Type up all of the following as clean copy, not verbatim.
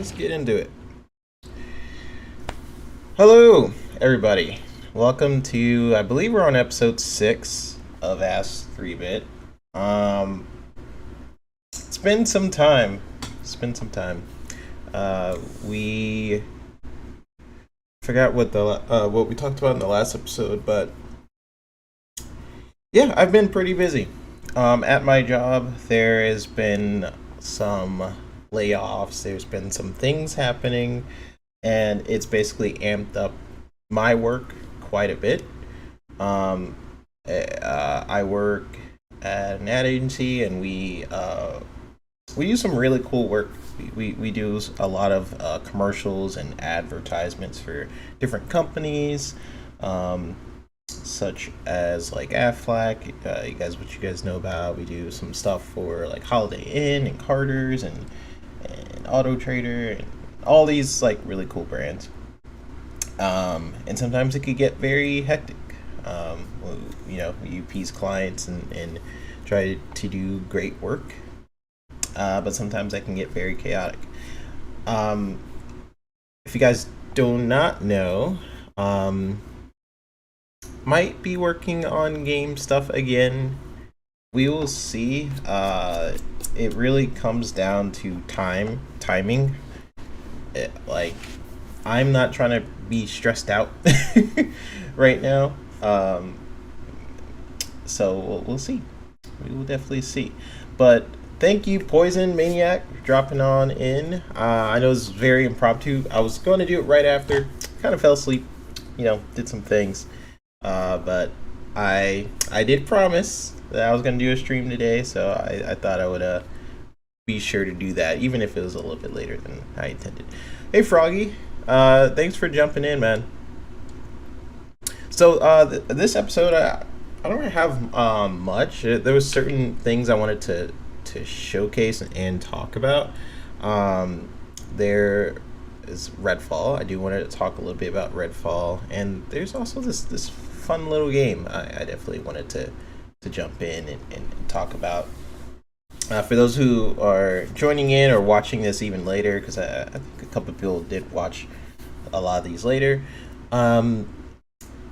let's get into it. Hello, everybody. Welcome to, I believe we're on episode 6 of Ask 3-Bit. It's been some time. We forgot what we talked about in the last episode, but yeah, I've been pretty busy. At my job, there has been some layoffs. There's been some things happening, and it's basically amped up my work quite a bit. I work at an ad agency, and we do some really cool work. We do a lot of commercials and advertisements for different companies, such as like Aflac. What you guys know about. We do some stuff for like Holiday Inn and Carter's and Auto Trader and all these like really cool brands. And sometimes it could get very hectic. We appease clients and try to do great work. But sometimes that can get very chaotic. If you guys do not know, might be working on game stuff again. We will see. It really comes down to timing. I'm not trying to be stressed out right now. So we'll see. We will definitely see. But thank you, Poison Maniac, for dropping on in. I know this is very impromptu. I was going to do it right after. Kind of fell asleep. Did some things. But I did promise that I was going to do a stream today, so I thought I would be sure to do that, even if it was a little bit later than I intended. Hey, Froggy. Thanks for jumping in, man. So this episode, I don't really have much. There was certain things I wanted to showcase and talk about. There is Redfall. I do want to talk a little bit about Redfall, and there's also this fun little game I definitely wanted to jump in and talk about. For those who are joining in or watching this even later, because I think a couple of people did watch a lot of these later.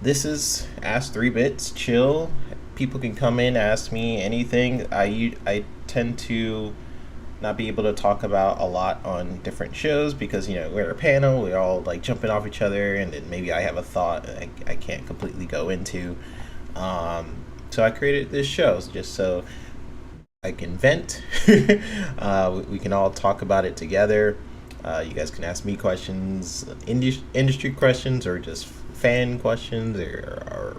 This is Ask 3-Bits, chill. People can come in, ask me anything. I tend to not be able to talk about a lot on different shows because we're a panel, we're all like jumping off each other, and then maybe I have a thought I can't completely go into. So I created this show just so I can vent. We can all talk about it together. You guys can ask me questions, industry questions, or just fan questions, or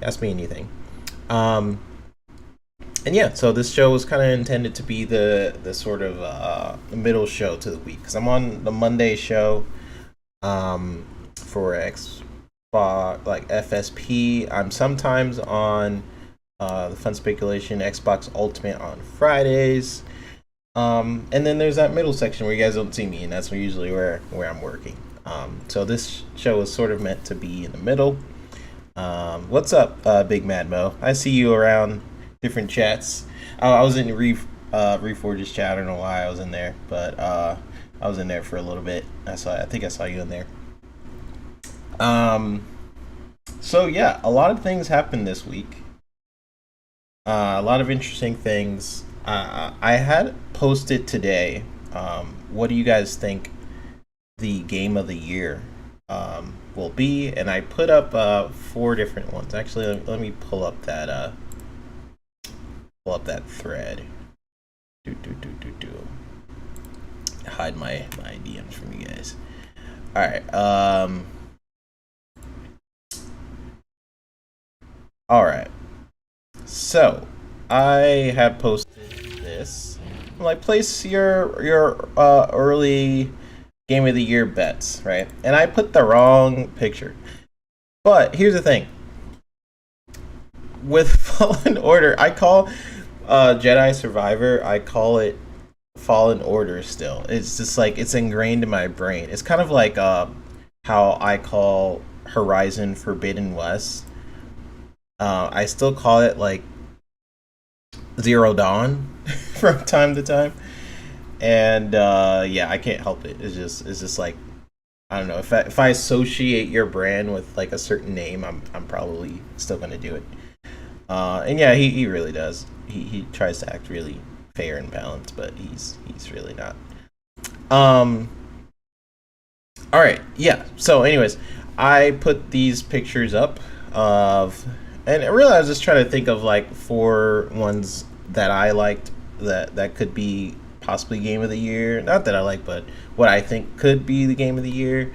ask me anything. And yeah, so this show was kind of intended to be the sort of middle show to the week, because I'm on the Monday show for FSP. I'm sometimes on the Fun Speculation Xbox Ultimate on Fridays. And then there's that middle section where you guys don't see me, and that's usually where I'm working. So this show is sort of meant to be in the middle. What's up, Big Mad Mo? I see you around different chats. I was in Reforge's chat. I don't know why I was in there, but I was in there for a little bit. I think I saw you in there. So yeah, a lot of things happened this week. A lot of interesting things. I had posted today. What do you guys think the game of the year will be? And I put up 4 different ones. Actually, let me pull up that thread. Hide my DMs from you guys. All right. All right. So I have posted this. Like, place your early game of the year bets, right? And I put the wrong picture. But here's the thing. With Fallen Order, I call Jedi Survivor, I call it Fallen Order still. It's just like, it's ingrained in my brain. It's kind of like how I call Horizon Forbidden West. I still call it like Zero Dawn from time to time. And yeah, I can't help it. It's just like, I don't know, if I associate your brand with like a certain name, I'm probably still gonna do it. And yeah, he really does. He tries to act really fair and balanced, but he's really not. Um, all right, yeah. So, anyways, I put these pictures up of, and really I was just trying to think of like four ones that I liked that could be possibly game of the year. Not that I like, but what I think could be the game of the year.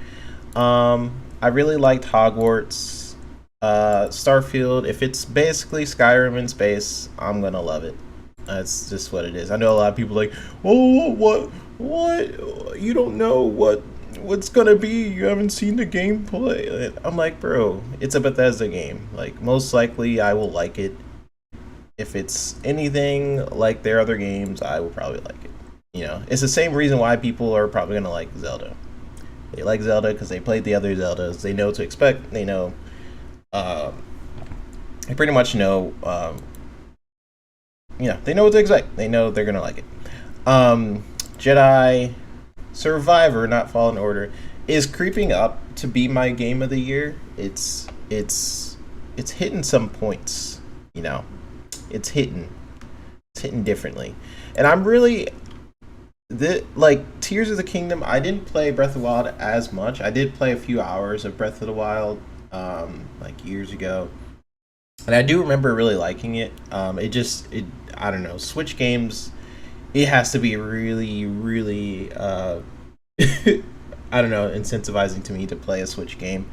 I really liked Hogwarts, Starfield. If it's basically Skyrim in space, I'm gonna love it. That's just what it is. I know a lot of people like, oh, what? You don't know what's gonna be. You haven't seen the gameplay. I'm like, bro, it's a Bethesda game. Like, most likely, I will like it. If it's anything like their other games, I will probably like it. You know, it's the same reason why people are probably gonna like Zelda. They like Zelda because they played the other Zeldas. They know what to expect. They know, uh, they pretty much know, they know what to expect. They know they're gonna like it. Jedi Survivor, not Fallen Order, is creeping up to be my game of the year. It's hitting some points. You know, it's hitting differently, and I'm really like Tears of the Kingdom. I didn't play Breath of the Wild as much. I did play a few hours of Breath of the Wild, like years ago, and I do remember really liking it. It I don't know, Switch games. It has to be really, really, I don't know, incentivizing to me to play a Switch game.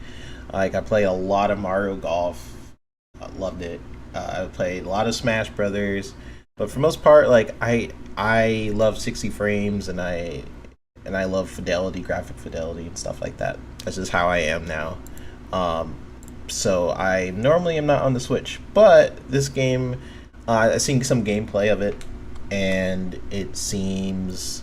Like, I play a lot of Mario Golf. I loved it. I played a lot of Smash Brothers, but for the most part, like, I love 60 frames, and I love fidelity, graphic fidelity, and stuff like that. That's just how I am now. So I normally am not on the Switch, but this game, I've seen some gameplay of it, and it seems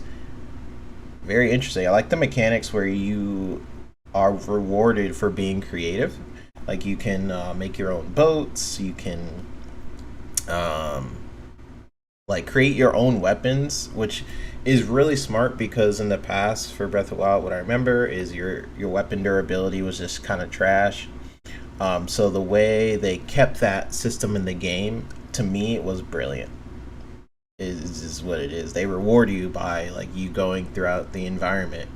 very interesting. I like the mechanics where you are rewarded for being creative. Like, you can make your own boats. You can um, like create your own weapons, which is really smart because in the past for Breath of the Wild, what I remember is your weapon durability was just kind of trash. So the way they kept that system in the game, to me, it was brilliant. Is what it is. They reward you by like you going throughout the environment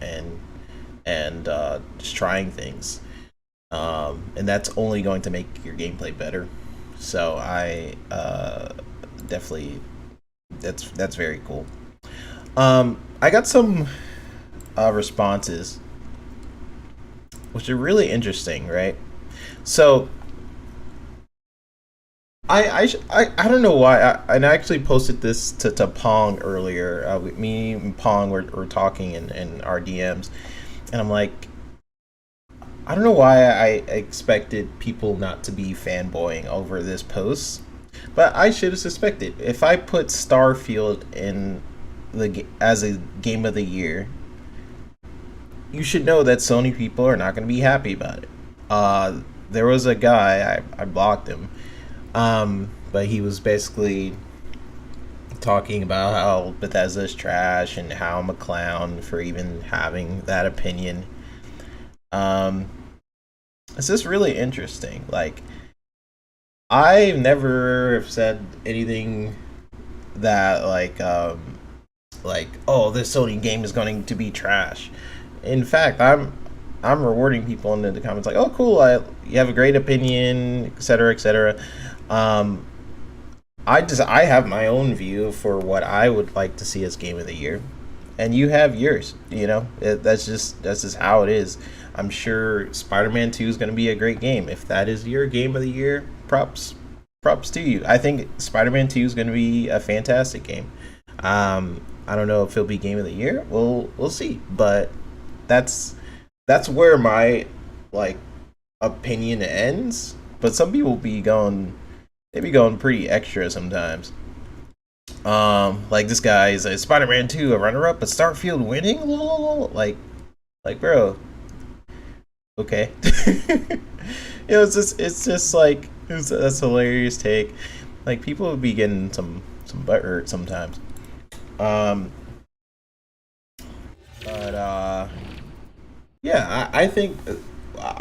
and just trying things, and that's only going to make your gameplay better. So I definitely that's very cool. I got some responses, which are really interesting, right? So I don't know why. I actually posted this to Pong earlier. Me and Pong were talking in our DMs, and I'm like, I don't know why I expected people not to be fanboying over this post, but I should have suspected. If I put Starfield in as a game of the year, you should know that Sony people are not going to be happy about it. There was a guy, I blocked him, but he was basically talking about how Bethesda's trash and how I'm a clown for even having that opinion. Um, it's just really interesting. Like, I've never said anything that like, oh, this Sony game is going to be trash. In fact, I'm rewarding people in the comments like, oh, cool, you have a great opinion, etc., etc. Um, I have my own view for what I would like to see as game of the year, and you have yours. You know, that's just how it is. I'm sure Spider-Man 2 is going to be a great game. If that is your game of the year, props to you. I think Spider-Man 2 is going to be a fantastic game. I don't know if it'll be game of the year. We'll see, but that's where my like opinion ends. But some people they be going pretty extra sometimes. Like this guy is a Spider-Man 2, a runner-up, but Starfield winning. Like, bro, okay. It's just like that's a hilarious take. Like, people would be getting some butt hurt sometimes. Um, But yeah, I think.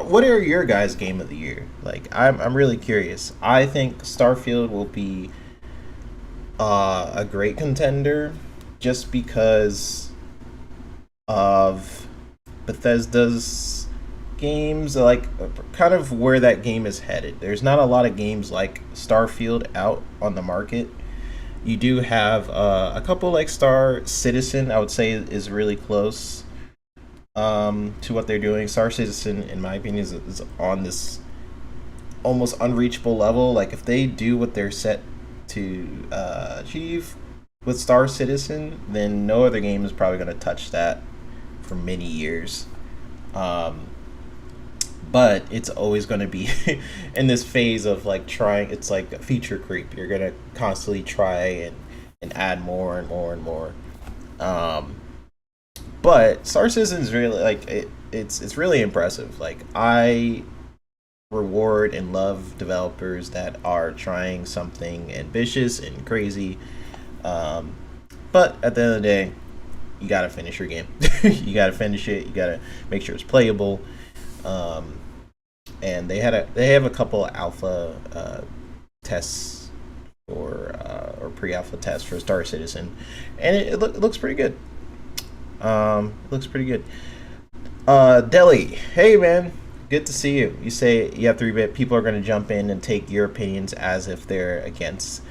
What are your guys' game of the year? Like, I'm really curious. I think Starfield will be a great contender, just because of Bethesda's games, like kind of where that game is headed. There's not a lot of games like Starfield out on the market. You do have a couple like Star Citizen, I would say, is really close to what they're doing. Star Citizen, in my opinion, is on this almost unreachable level. Like, if they do what they're set to achieve with Star Citizen, then no other game is probably going to touch that for many years. Um, but it's always going to be in this phase of like trying. It's like a feature creep. You're going to constantly try and add more and more and more. Um, but Star Citizen is really like it's really impressive. Like, I reward and love developers that are trying something ambitious and crazy. Um, but at the end of the day, you gotta finish your game. You gotta finish it. You gotta make sure it's playable. Um, and they have a couple alpha tests or pre-alpha tests for Star Citizen, and it looks pretty good. It looks pretty good. Deli, hey man, good to see you. You say you have 3-bit. People are going to jump in and take your opinions as if they're against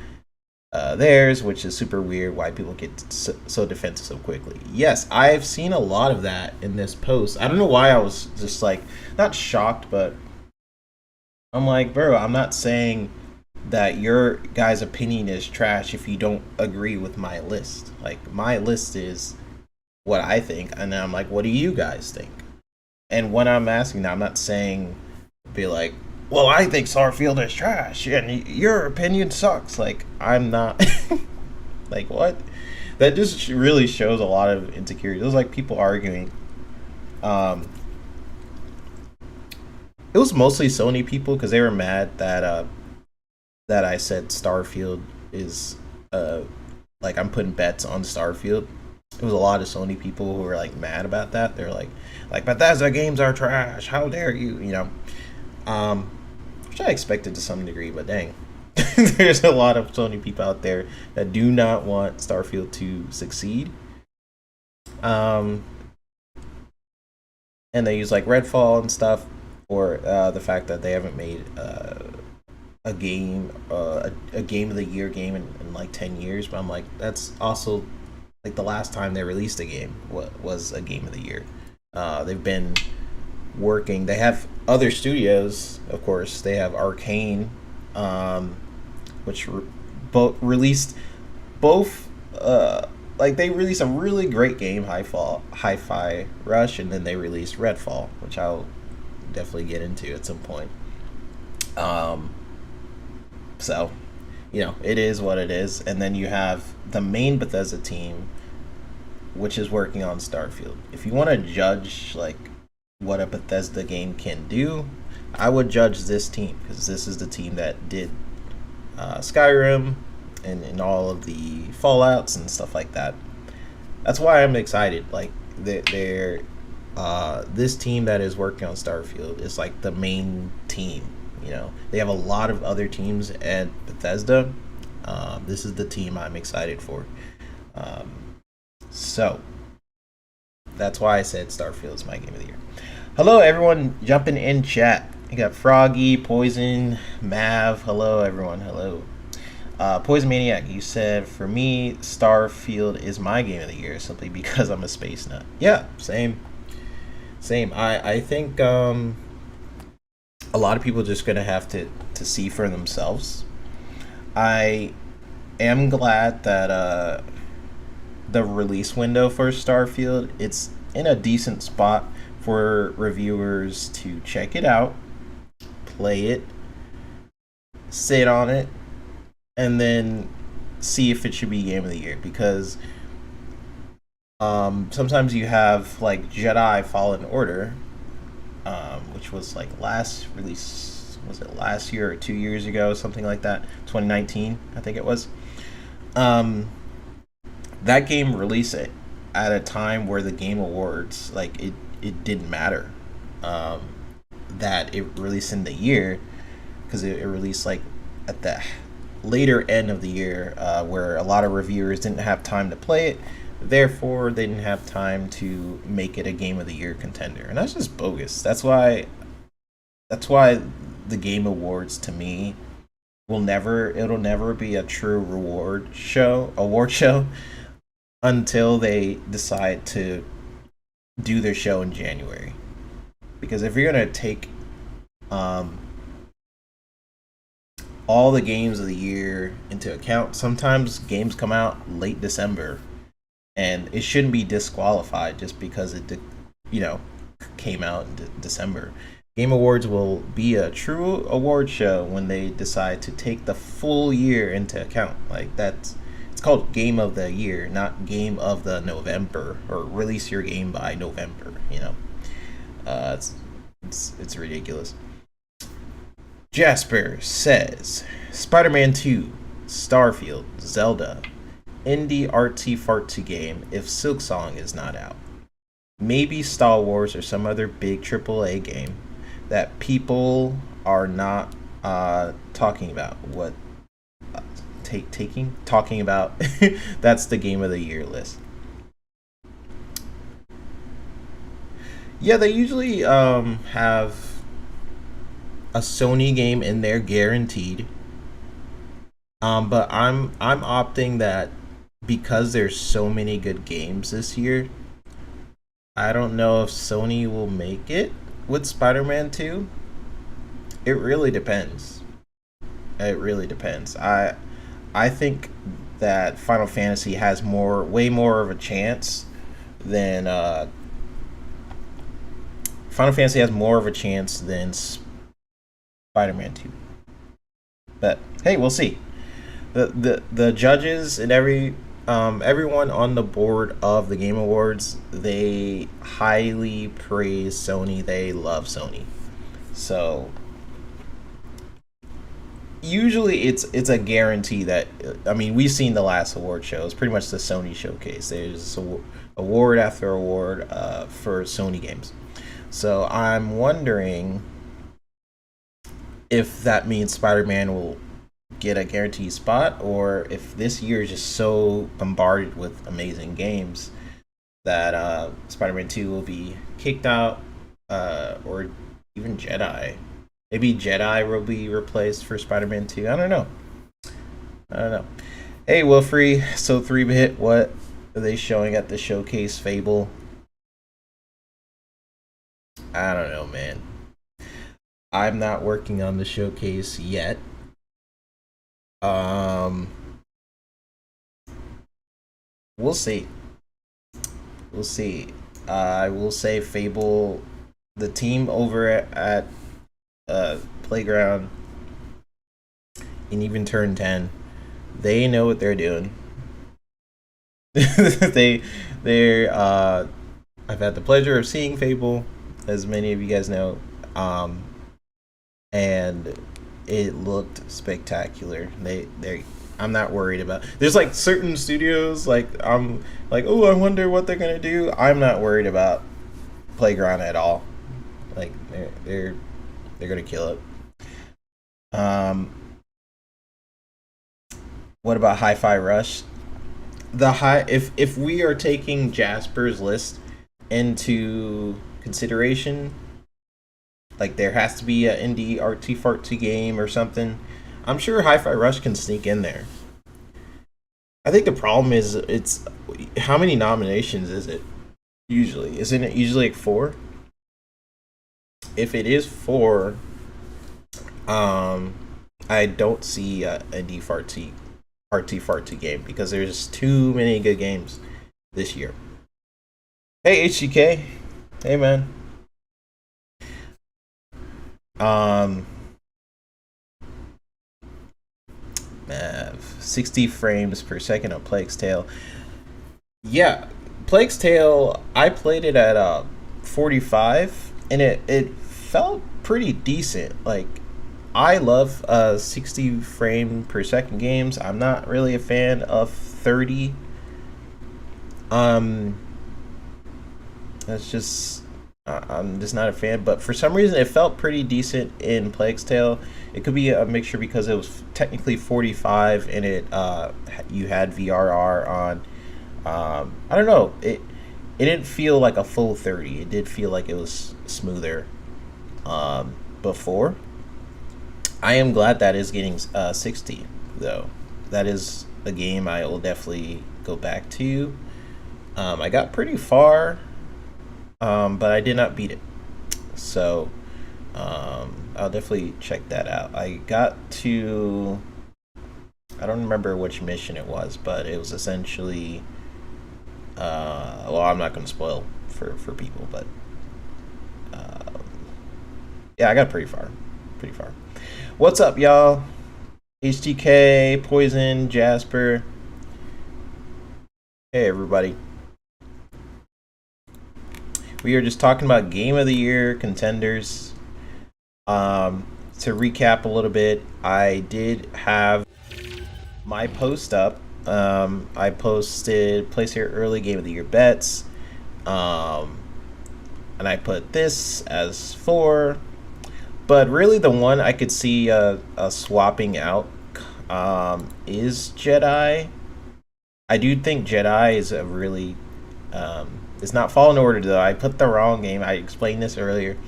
theirs, which is super weird. Why people get so defensive so quickly? Yes, I've seen a lot of that in this post. I don't know why I was just like not shocked, but I'm like, bro, I'm not saying that your guy's opinion is trash if you don't agree with my list. Like, my list is what I think, and then I'm like, what do you guys think? And when I'm asking now, I'm not saying be like, well, I think Starfield is trash and your opinion sucks. Like, I'm not. Like, what? That just really shows a lot of insecurity. It was like people arguing. Um, it was mostly Sony people because they were mad that I said Starfield is like I'm putting bets on Starfield. It was a lot of Sony people who were like mad about that. They're like Bethesda games are trash. How dare you? You know, which I expected to some degree, but dang, there's a lot of Sony people out there that do not want Starfield to succeed. Um, and they use like Redfall and stuff, or the fact that they haven't made a game, a game of the year game in like 10 years. But I'm like, that's also like the last time they released a game was a game of the year. They've been working. They have other studios, of course. They have Arcane, which released both. Like, they released a really great game, Hi-Fi Rush, and then they released Redfall, which I'll definitely get into at some point. Um, so, you know, it is what it is. And then you have the main Bethesda team, which is working on Starfield. If you want to judge like what a Bethesda game can do, I would judge this team, because this is the team that did Skyrim and all of the Fallouts and stuff like that. That's why I'm excited. Like, they're this team that is working on Starfield is like the main team. You know, they have a lot of other teams at Bethesda. This is the team I'm excited for. So that's why I said Starfield is my game of the year. Hello, everyone jumping in chat. You got Froggy, Poison, Mav. Hello, everyone. Hello. Poison Maniac, you said, for me, Starfield is my game of the year simply because I'm a space nut. Yeah, same. I think a lot of people are just going to have to see for themselves. I am glad that the release window for Starfield, it's in a decent spot for reviewers to check it out, play it, sit on it, and then see if it should be game of the year. Because sometimes you have like Jedi Fallen Order, which was like last release, was it last year or 2 years ago, something like that, 2019 I think it was. That game at a time where the Game Awards, like, it didn't matter um, that it released in the year, because it released like at the later end of the year, where a lot of reviewers didn't have time to play it. Therefore, they didn't have time to make it a Game of the Year contender, and that's just bogus. That's why the Game Awards, to me, it'll never be a true award show, until they decide to do their show in January. Because if you're gonna take um, all the games of the year into account, sometimes games come out late December, and it shouldn't be disqualified just because you know, came out in December. Game Awards will be a true award show when they decide to take the full year into account. Like, it's called Game of the Year, not Game of the November, or release your game by November. You know, it's ridiculous. Jasper says Spider-Man 2, Starfield, Zelda, indie artsy fartsy game if Silksong is not out. Maybe Star Wars or some other big AAA game that people are not talking about. What talking about? That's the Game of the Year list. Yeah, they usually have a Sony game in there guaranteed. But I'm opting that because there's so many good games this year. I don't know if Sony will make it with Spider-Man 2. It really depends. It really depends. I think that Final Fantasy has way more of a chance than Final Fantasy has more of a chance than Spider-Man 2. But hey, we'll see. The judges and everyone on the board of the Game Awards, they highly praise Sony. They love Sony. So usually it's a guarantee that, I mean, we've seen the last award show. It's pretty much the Sony showcase. There's award after award for Sony games. So I'm wondering if that means Spider-Man will get a guaranteed spot, or if this year is just so bombarded with amazing games that Spider-Man 2 will be kicked out, or even Jedi. Maybe Jedi will be replaced for Spider-Man 2. I don't know. Hey, Wilfrey, so 3-bit, what are they showing at the showcase? Fable? I don't know, man. I'm not working on the showcase yet. We'll see. I will say Fable, the team over at Playground, and even Turn 10, they know what they're doing. They're I've had the pleasure of seeing Fable, as many of you guys know, and it looked spectacular. I'm not worried about. There's like certain studios, like I'm like, oh, I wonder what they're gonna do. I'm not worried about Playground at all. Like they're gonna kill it. What about Hi-Fi Rush? If we are taking Jasper's list into consideration, like there has to be an indie artsy fartsy game or something, I'm sure Hi-Fi Rush can sneak in there. I think the problem is it's how many nominations is it usually? Isn't it usually like 4? If it is 4, I don't see a indie artsy fartsy game because there's too many good games this year. Hey HGK, hey man. Mav, 60 frames per second on Plague's Tale. Yeah, Plague's Tale, I played it at 45, and it felt pretty decent. Like, I love 60 frame per second games. I'm not really a fan of 30. Um, that's just I'm just not a fan. But for some reason, it felt pretty decent in Plague's Tale. It could be a mixture because it was technically 45, and you had VRR on. I don't know. It didn't feel like a full 30. It did feel like it was smoother before. I am glad that is getting 60 though. That is a game I will definitely go back to. I got pretty far, but I did not beat it. So I'll definitely check that out. I got to. I don't remember which mission it was, but it was essentially. Well, I'm not going to spoil for people, but yeah, I got pretty far. Pretty far. What's up, y'all? HTK, Poison, Jasper. Hey, everybody. We are just talking about Game of the Year contenders. To recap a little bit, I did have my post up. I posted place here early Game of the Year bets. And I put this as 4. But really the one I could see swapping out is Jedi. I do think Jedi is a really... it's not Fallen Order, though. I put the wrong game. I explained this earlier.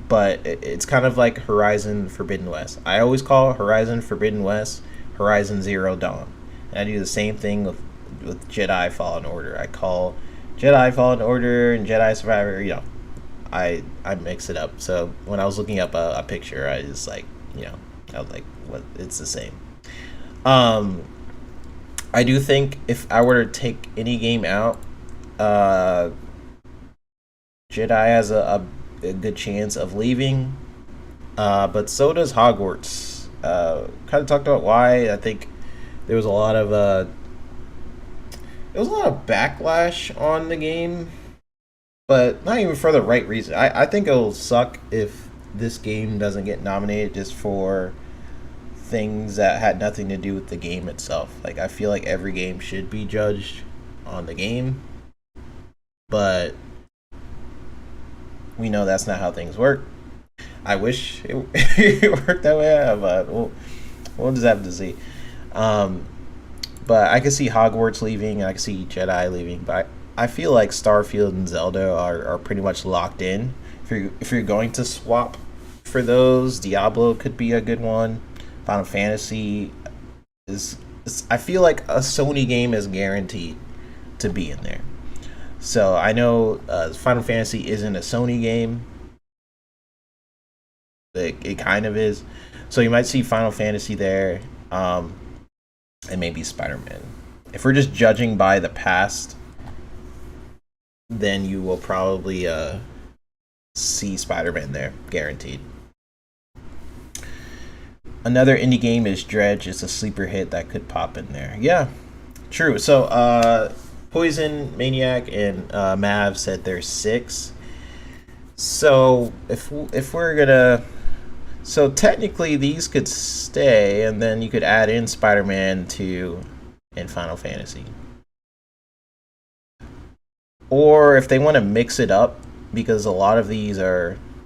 But it's kind of like Horizon Forbidden West. I always call Horizon Forbidden West Horizon Zero Dawn. And I do the same thing with Jedi Fallen Order. I call Jedi Fallen Order and Jedi Survivor, I mix it up. So when I was looking up a picture, I just I was like, what? It's the same. I do think if I were to take any game out, Jedi has a good chance of leaving, but so does Hogwarts. Kind of talked about why. I think there was a lot of backlash on the game, but not even for the right reason. I think it'll suck if this game doesn't get nominated just for things that had nothing to do with the game itself. Like, I feel like every game should be judged on the game, but we know that's not how things work. I wish it, it worked that way, but we'll just have to see. But I can see Hogwarts leaving, and I can see Jedi leaving, but I feel like Starfield and Zelda are pretty much locked in. If you're going to swap for those, Diablo could be a good one. Final Fantasy is I feel like a Sony game is guaranteed to be in there. So I know Final Fantasy isn't a Sony game. It kind of is. So you might see Final Fantasy there, and maybe Spider-Man. If we're just judging by the past, then you will probably see Spider-Man there, guaranteed. Another indie game is Dredge. It's a sleeper hit that could pop in there. Yeah, true. So Poison, Maniac, and Mav said there's 6. So if we're gonna, so technically these could stay, and then you could add in Spider-Man 2 and Final Fantasy. Or if they want to mix it up, because a lot of these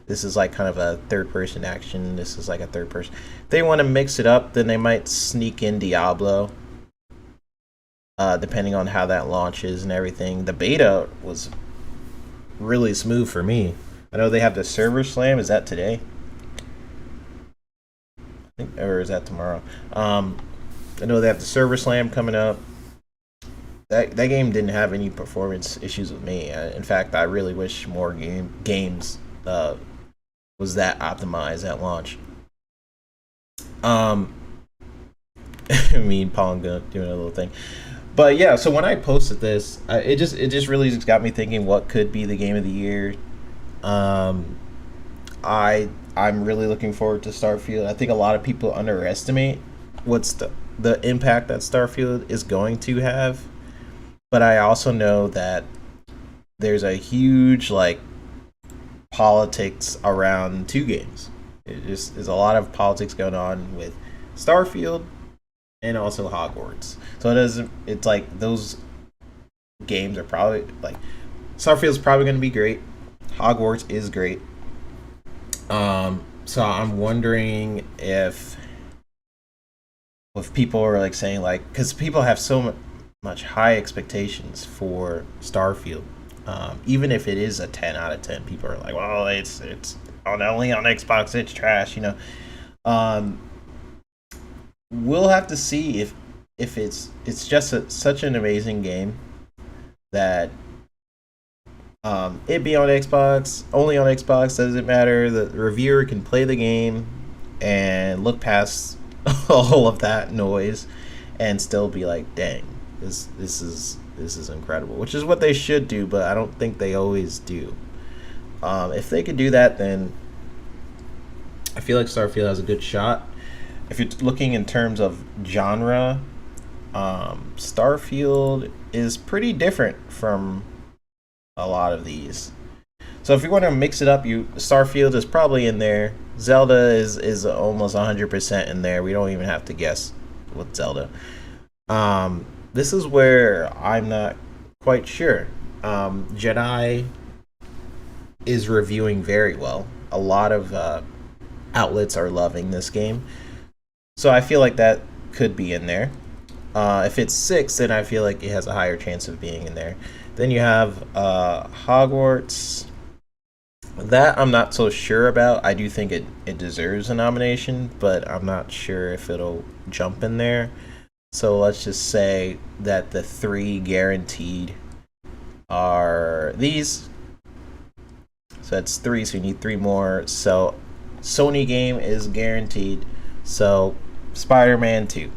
this is like kind of a third-person action. This is like a third-person. If they want to mix it up, then they might sneak in Diablo. Depending on how that launches and everything. The beta was really smooth for me. I know they have the server slam. Is that today? I think, or is that tomorrow? I know they have the server slam coming up. That game didn't have any performance issues with me. In fact, I really wish more games was that optimized at launch. Me and Pong doing a little thing. But yeah, so when I posted this, it just really just got me thinking what could be the game of the year. I'm really looking forward to Starfield. I think a lot of people underestimate what's the impact that Starfield is going to have. But I also know that there's a huge politics around 2 games. There's a lot of politics going on with Starfield and also Hogwarts. So it's like those games are probably like Starfield's probably going to be great. Hogwarts is great. So I'm wondering if people are like saying like, because people have so much high expectations for Starfield. Even if it is a 10 out of 10, people are like, well, it's only on Xbox, it's trash, you know. Um, we'll have to see if it's just such an amazing game that it be on Xbox, only on Xbox, doesn't matter. The reviewer can play the game and look past all of that noise and still be like, dang, this is incredible, which is what they should do, but I don't think they always do. If they could do that, then I feel like Starfield has a good shot. If you're looking in terms of genre, Starfield is pretty different from a lot of these. So if you want to mix it up, Starfield is probably in there. Zelda is almost 100% in there. We don't even have to guess with Zelda. This is where I'm not quite sure. Jedi is reviewing very well. A lot of outlets are loving this game. So I feel like that could be in there. If it's 6, then I feel like it has a higher chance of being in there. Then you have Hogwarts. That I'm not so sure about. I do think it deserves a nomination, but I'm not sure if it'll jump in there. So let's just say that the 3 guaranteed are these. So that's 3, so you need 3 more. So Sony game is guaranteed. So Spider-Man 2.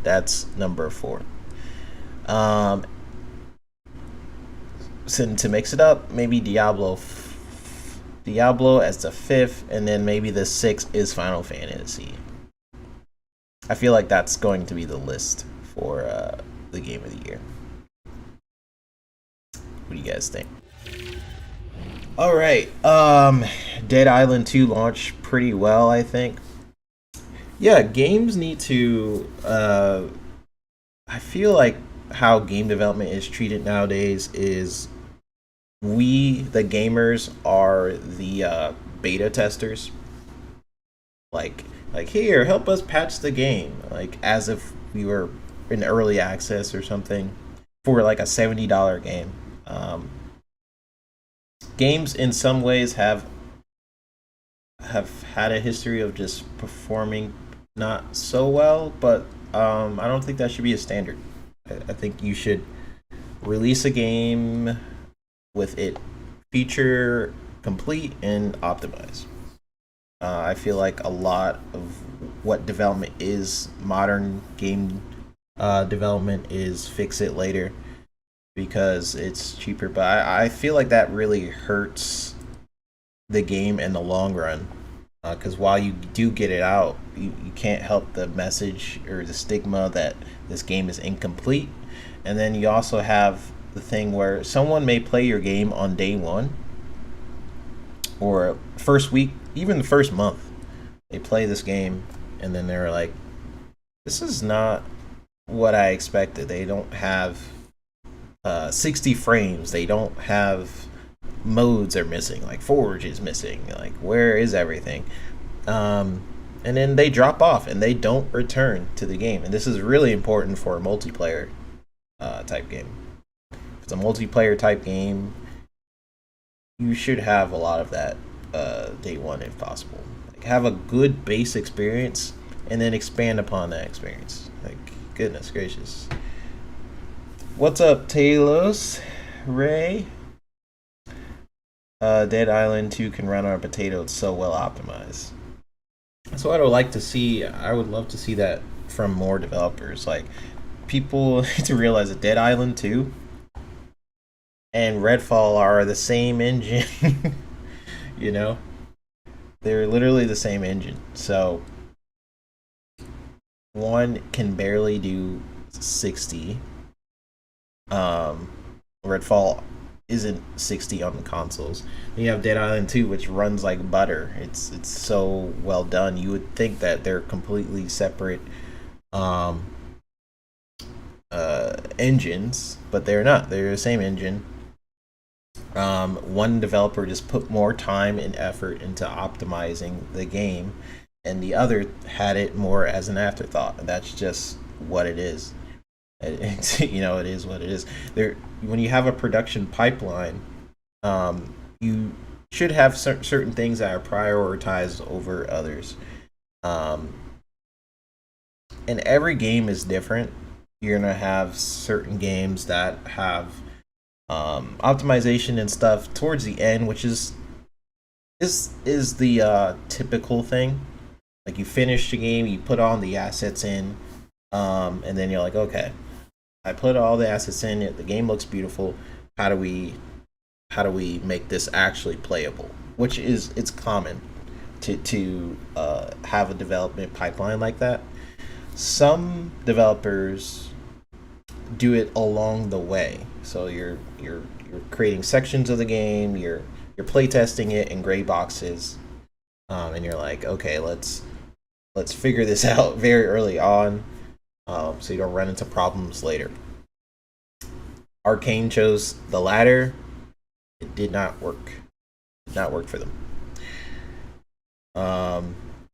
That's number 4. So to mix it up, maybe Diablo as the 5th, and then maybe the 6th is Final Fantasy. I feel like that's going to be the list for the game of the year. What do you guys think? All right, Dead Island 2 launched pretty well, I think. Yeah, games need to. I feel like how game development is treated nowadays is we, the gamers, are the beta testers. Like here, help us patch the game. Like as if we were in early access or something for like a $70 game. Games in some ways have had a history of just performing not so well, but I don't think that should be a standard. I think you should release a game with it feature complete and optimized. I feel like a lot of what development is, modern game development, is fix it later because it's cheaper. But I feel like that really hurts the game in the long run. Because while you do get it out, you can't help the message or the stigma that this game is incomplete. And then you also have the thing where someone may play your game on day 1 or first week, even the first month. They play this game and then they're like, this is not what I expected. They don't have 60 frames. They don't have modes are missing, like Forge is missing, like where is everything? And then they drop off and they don't return to the game. And this is really important for a multiplayer type game. If it's a multiplayer type game, you should have a lot of that day 1 if possible. Like have a good base experience and then expand upon that experience. Like goodness gracious. What's up, Talos? Ray? Dead Island 2 can run on a potato. It's so well optimized. That's what I would like to see. I would love to see that from more developers. Like, people need to realize that Dead Island 2 and Redfall are the same engine. You know? They're literally the same engine. So, one can barely do 60. Redfall isn't 60 on the consoles. Then you have Dead Island 2, which runs like butter. It's so well done. You would think that they're completely separate engines, but they're not. They're the same engine. One developer just put more time and effort into optimizing the game, and the other had it more as an afterthought. That's just what it is. It is what it is. There, when you have a production pipeline, you should have certain things that are prioritized over others. Um, and every game is different. You're gonna have certain games that have optimization and stuff towards the end, which is the typical thing. Like you finish the game, you put all the assets in, and then you're like, okay, I put all the assets in. The game looks beautiful. How do we make this actually playable? Which is it's common to have a development pipeline like that. Some developers do it along the way. So you're creating sections of the game. You're playtesting it in gray boxes, and you're like, okay, let's figure this out very early on, so you don't run into problems later. Arcane chose the latter. It did not work. Did not work for them.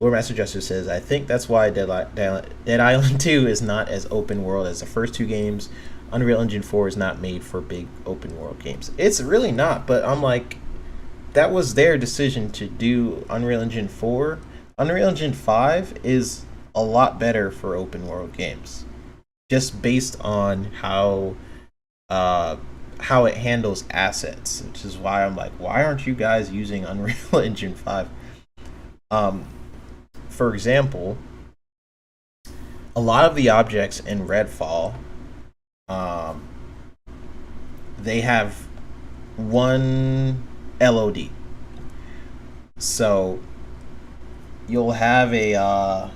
Lord Master Justice says, I think that's why Dead Island 2 is not as open world as the first two games. Unreal Engine 4 is not made for big open world games. It's really not, but I'm like, that was their decision to do Unreal Engine 4. Unreal Engine 5 is a lot better for open world games, just based on how it handles assets, which is why I'm like, why aren't you guys using Unreal Engine 5? For example, a lot of the objects in Redfall, they have one LOD. So you'll have a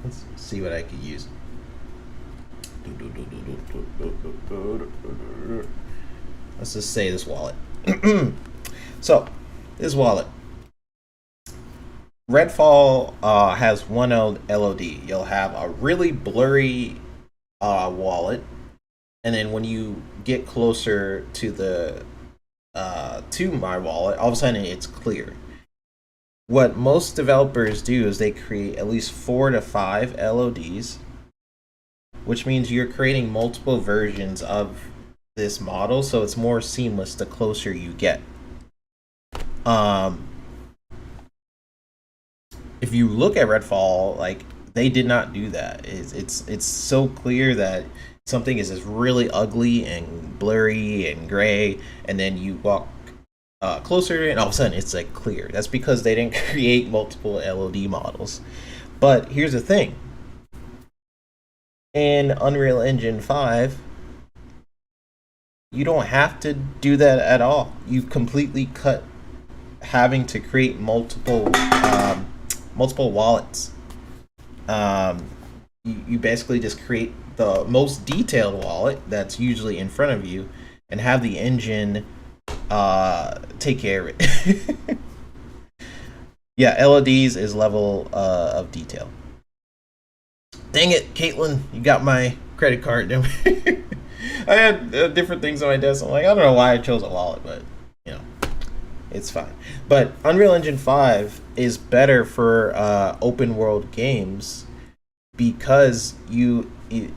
let's see what I could use. Let's just say this wallet. So this wallet, Redfall has one LOD. You'll have a really blurry wallet, and then when you get closer to the to my wallet, all of a sudden it's clear. What most developers do is they create at least 4 to 5 LODs, which means you're creating multiple versions of this model, so it's more seamless the closer you get. If you look at Redfall, like, they did not do that. It's so clear that something is just really ugly and blurry and gray, and then you walk closer and all of a sudden it's like clear. That's because they didn't create multiple LOD models. But here's the thing. In Unreal Engine 5, you don't have to do that at all. You completely cut having to create multiple wallets. You basically just create the most detailed wallet that's usually in front of you and have the engine take care of it. Yeah, LODs is level of detail. Dang it, Caitlin, you got my credit card. I had different things on my desk. I'm like, I don't know why I chose a wallet, but you know, it's fine. But Unreal Engine 5 is better for open world games because you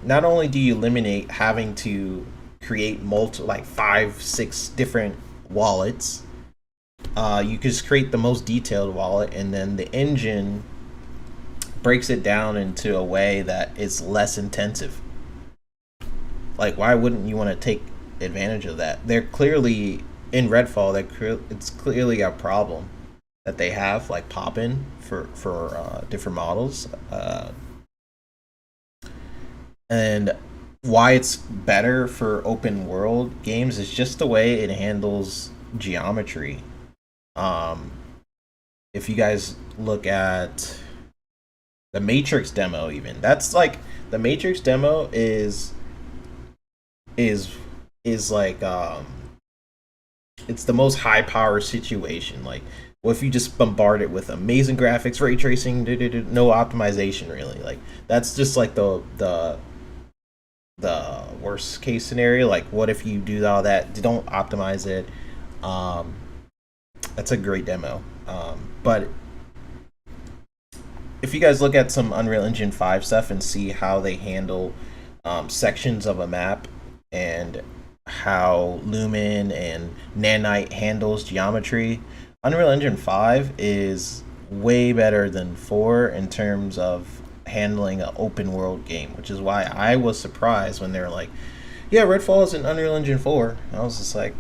not only do you eliminate having to create like 5-6 different wallets, you just create the most detailed wallet, and then the engine breaks it down into a way that is less intensive. Like, why wouldn't you want to take advantage of that? They're clearly in Redfall. It's clearly a problem that they have, like pop-in for different models, and why it's better for open world games is just the way it handles geometry. If you guys look at the Matrix demo, even that's like the Matrix demo is like it's the most high power situation. Like, what if you just bombard it with amazing graphics, ray tracing, no optimization really? Like, that's just like the the worst case scenario. Like, what if you do all that? Don't optimize it. Um, that's a great demo. But if you guys look at some Unreal Engine 5 stuff and see how they handle sections of a map and how Lumen and Nanite handles geometry, Unreal Engine 5 is way better than 4 in terms of handling an open world game, which is why I was surprised when they were like, yeah, Redfall is in Unreal Engine 4. I was just like,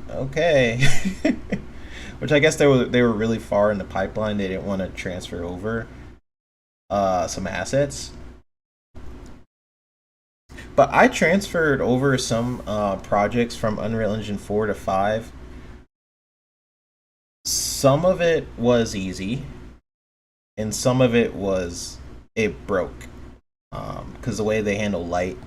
okay. Which I guess they were really far in the pipeline. They didn't want to transfer over some assets. But I transferred over some projects from Unreal Engine 4 to 5. Some of it was easy, and some of it broke. Because the way they handle light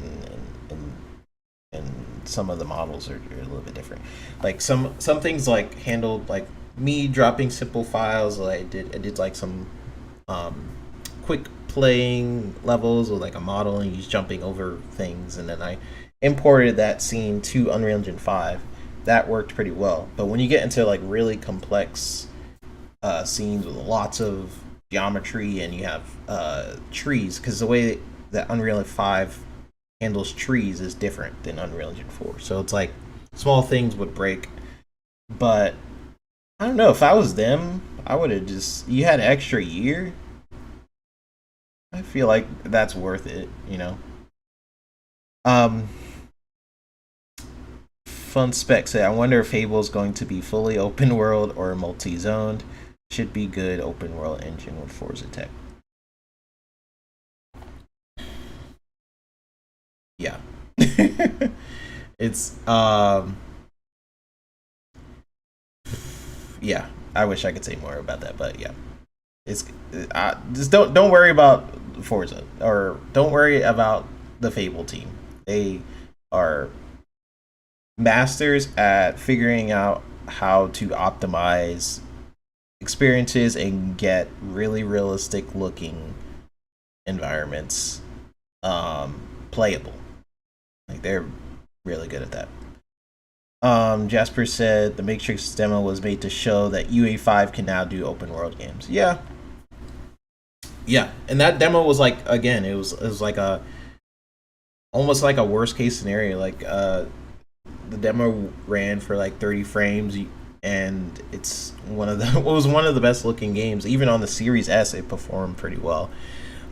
and some of the models are a little bit different. Like some things like handled like me dropping simple files. Like I did like some quick playing levels with like a model and he's jumping over things, and then I imported that scene to Unreal Engine 5. That worked pretty well. But when you get into like really complex scenes with lots of geometry and you have trees, because the way that Unreal 5 handles trees is different than Unreal Engine 4. So it's like small things would break. But I don't know, if I was them, I would have just, you had an extra year. I feel like that's worth it, you know. Um, Fun Spec said, I wonder if Fable is going to be fully open world or multi-zoned. Should be good open world engine with Forza Tech. Yeah. It's yeah. I wish I could say more about that, but yeah. It's just don't worry about Forza, or don't worry about the Fable team. They are masters at figuring out how to optimize experiences and get really realistic looking environments playable. Like, they're really good at that. Jasper said the Matrix demo was made to show that UA5 can now do open world games. Yeah, and that demo was like, again, it was like a almost like a worst case scenario. Like the demo ran for like 30 frames, and it's it was one of the best looking games. Even on the Series S, it performed pretty well.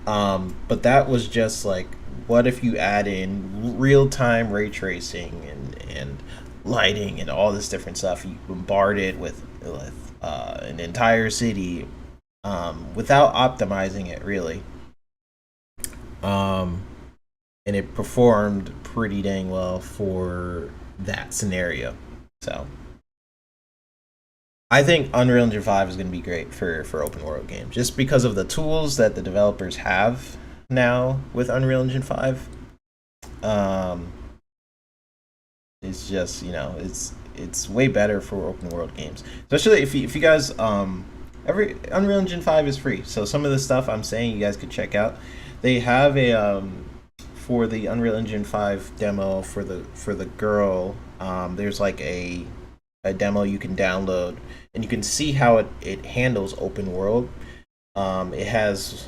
But that was just like, what if you add in real time ray tracing and lighting and all this different stuff? You bombard it with an entire city without optimizing it really. And it performed pretty dang well for that scenario. So I think Unreal Engine 5 is going to be great for open world games, just because of the tools that the developers have now with Unreal Engine 5. It's just, it's way better for open world games, especially if you guys every Unreal Engine 5 is free, so some of the stuff I'm saying you guys could check out. They have a for the Unreal Engine 5 demo for the girl. There's like a demo you can download, and you can see how it handles open world. It has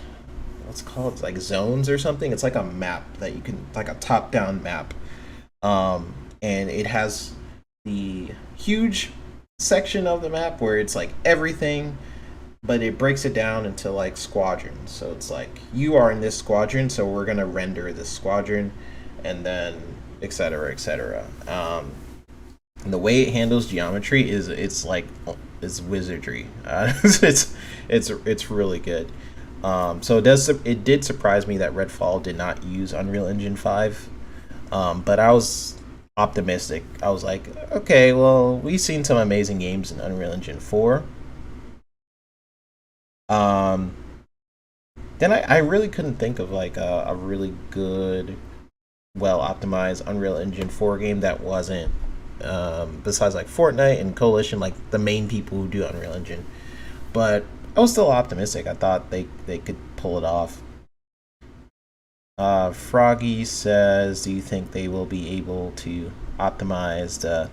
what's called, it's like zones or something. It's like a map that you can, like a top down map. And it has the huge section of the map where it's like everything, but it breaks it down into like squadrons. So it's like, you are in this squadron, so we're gonna render this squadron, and then et cetera, et cetera. And the way it handles geometry is it's wizardry. It's really good. So it did surprise me that Redfall did not use Unreal Engine 5, but I was optimistic. I was like, okay, well, we've seen some amazing games in Unreal Engine 4. Then I really couldn't think of like a really good, well optimized Unreal Engine 4 game that wasn't, besides like Fortnite and Coalition, like the main people who do Unreal Engine. But I was still optimistic. I thought they could pull it off. Froggy says, do you think they will be able to optimize the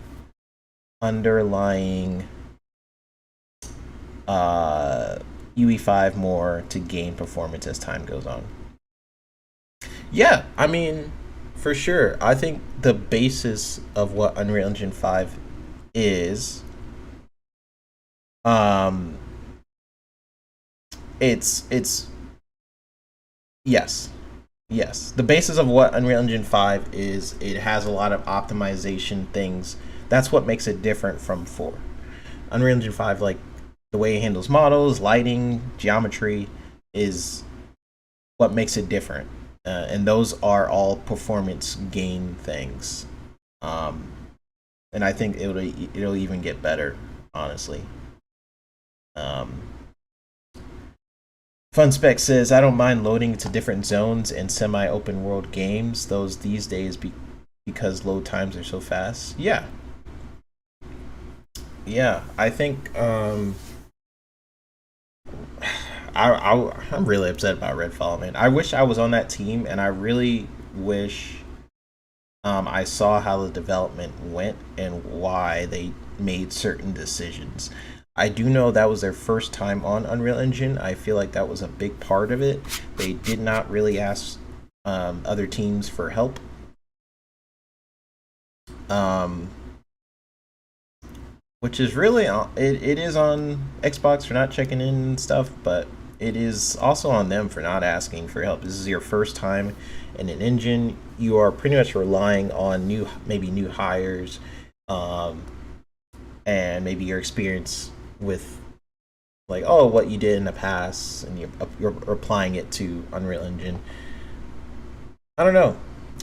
underlying uh, UE5 more to gain performance as time goes on? Yeah, I mean, for sure. I think the basis of what Unreal Engine 5 is, um, it's yes, yes. The basis of what Unreal Engine 5 is, it has a lot of optimization things. That's what makes it different from 4. Unreal Engine 5, like the way it handles models, lighting, geometry, is what makes it different. And those are all performance gain things. Um, and I think it'll even get better, honestly. Um, Fun Spec says, I don't mind loading to different zones in semi open world games, those these days because load times are so fast. Yeah. Yeah. I think I'm really upset about Redfall, man. I wish I was on that team, and I really wish I saw how the development went and why they made certain decisions. I do know that was their first time on Unreal Engine. I feel like that was a big part of it. They did not really ask other teams for help. Um, which is really it is on Xbox for not checking in and stuff, but it is also on them for not asking for help. This is your first time in an engine. You are pretty much relying on maybe new hires, um, and maybe your experience with like what you did in the past, and you're applying it to Unreal Engine. I don't know.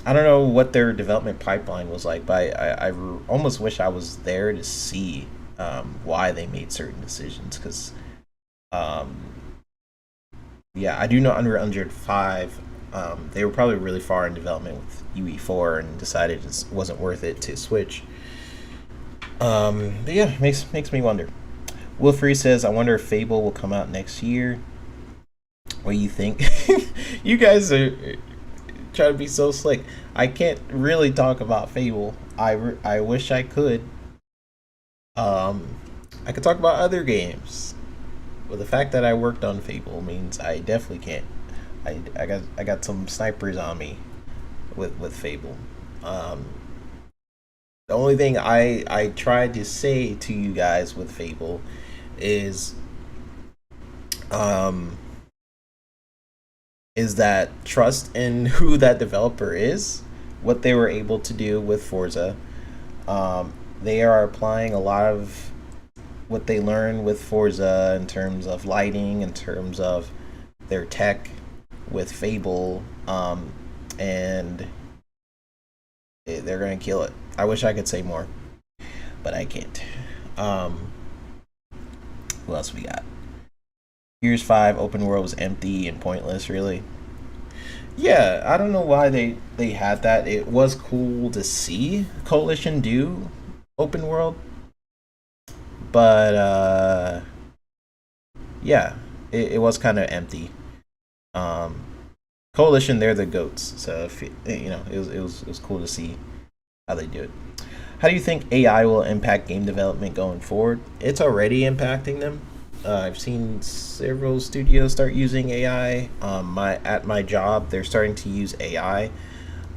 I don't know what their development pipeline was like, but I almost wish I was there to see why they made certain decisions. Because, um, yeah, I do know Unreal Engine 5, they were probably really far in development with UE4 and decided it wasn't worth it to switch. But yeah, makes me wonder. Wilfrey says, I wonder if Fable will come out next year. What do you think? You guys are trying to be so slick. I can't really talk about Fable. I wish I could. Um, I could talk about other games. But the fact that I worked on Fable means I definitely can't. I got some snipers on me with Fable. Um, the only thing I tried to say to you guys with Fable is um is that trust in who that developer is, what they were able to do with Forza. They are applying a lot of what they learned with Forza in terms of lighting, in terms of their tech with Fable, and they're gonna kill it. I wish I could say more, but I can't. Um, who else we got? Gears 5 open world was empty and pointless, really. Yeah, I don't know why they had that. It was cool to see Coalition do open world, but yeah, it was kind of empty. Um, Coalition, they're the goats, so if it was cool to see how they do it. How do you think AI will impact game development going forward? It's already impacting them. I've seen several studios start using AI. At my job, they're starting to use AI.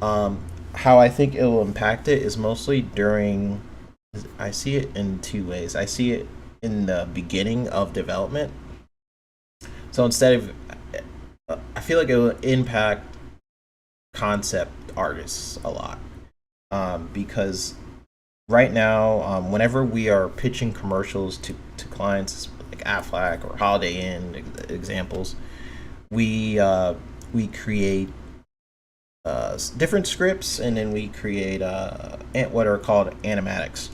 How I think it will impact it is mostly during. I see it in two ways. I see it in the beginning of development. So instead of, I feel like it will impact concept artists a lot, because right now, whenever we are pitching commercials to clients like Aflac or Holiday Inn examples, we create different scripts, and then we create what are called animatics.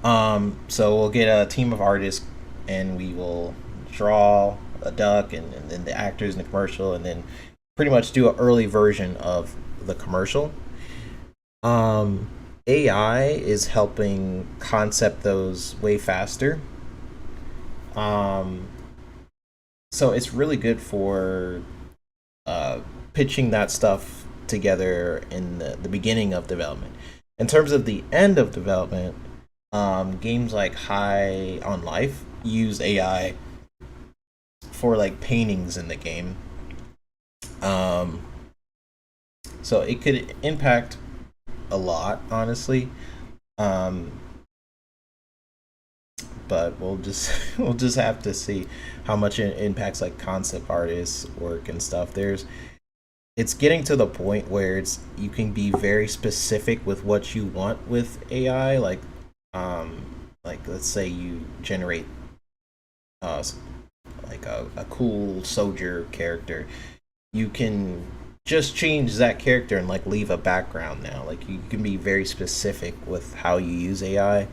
So we'll get a team of artists, and we will draw a duck, and then the actors in the commercial, and then pretty much do an early version of the commercial. Um, AI is helping concept those way faster. Um, so it's really good for pitching that stuff together in the beginning of development. In terms of the end of development, games like High on Life use AI for like paintings in the game. So it could impact a lot, honestly. Um, but we'll just have to see how much it impacts like concept artists' work and stuff. It's getting to the point where you can be very specific with what you want with AI. Like let's say you generate uh like a cool soldier character, you can just change that character and like leave a background now. Like you can be very specific with how you use AI.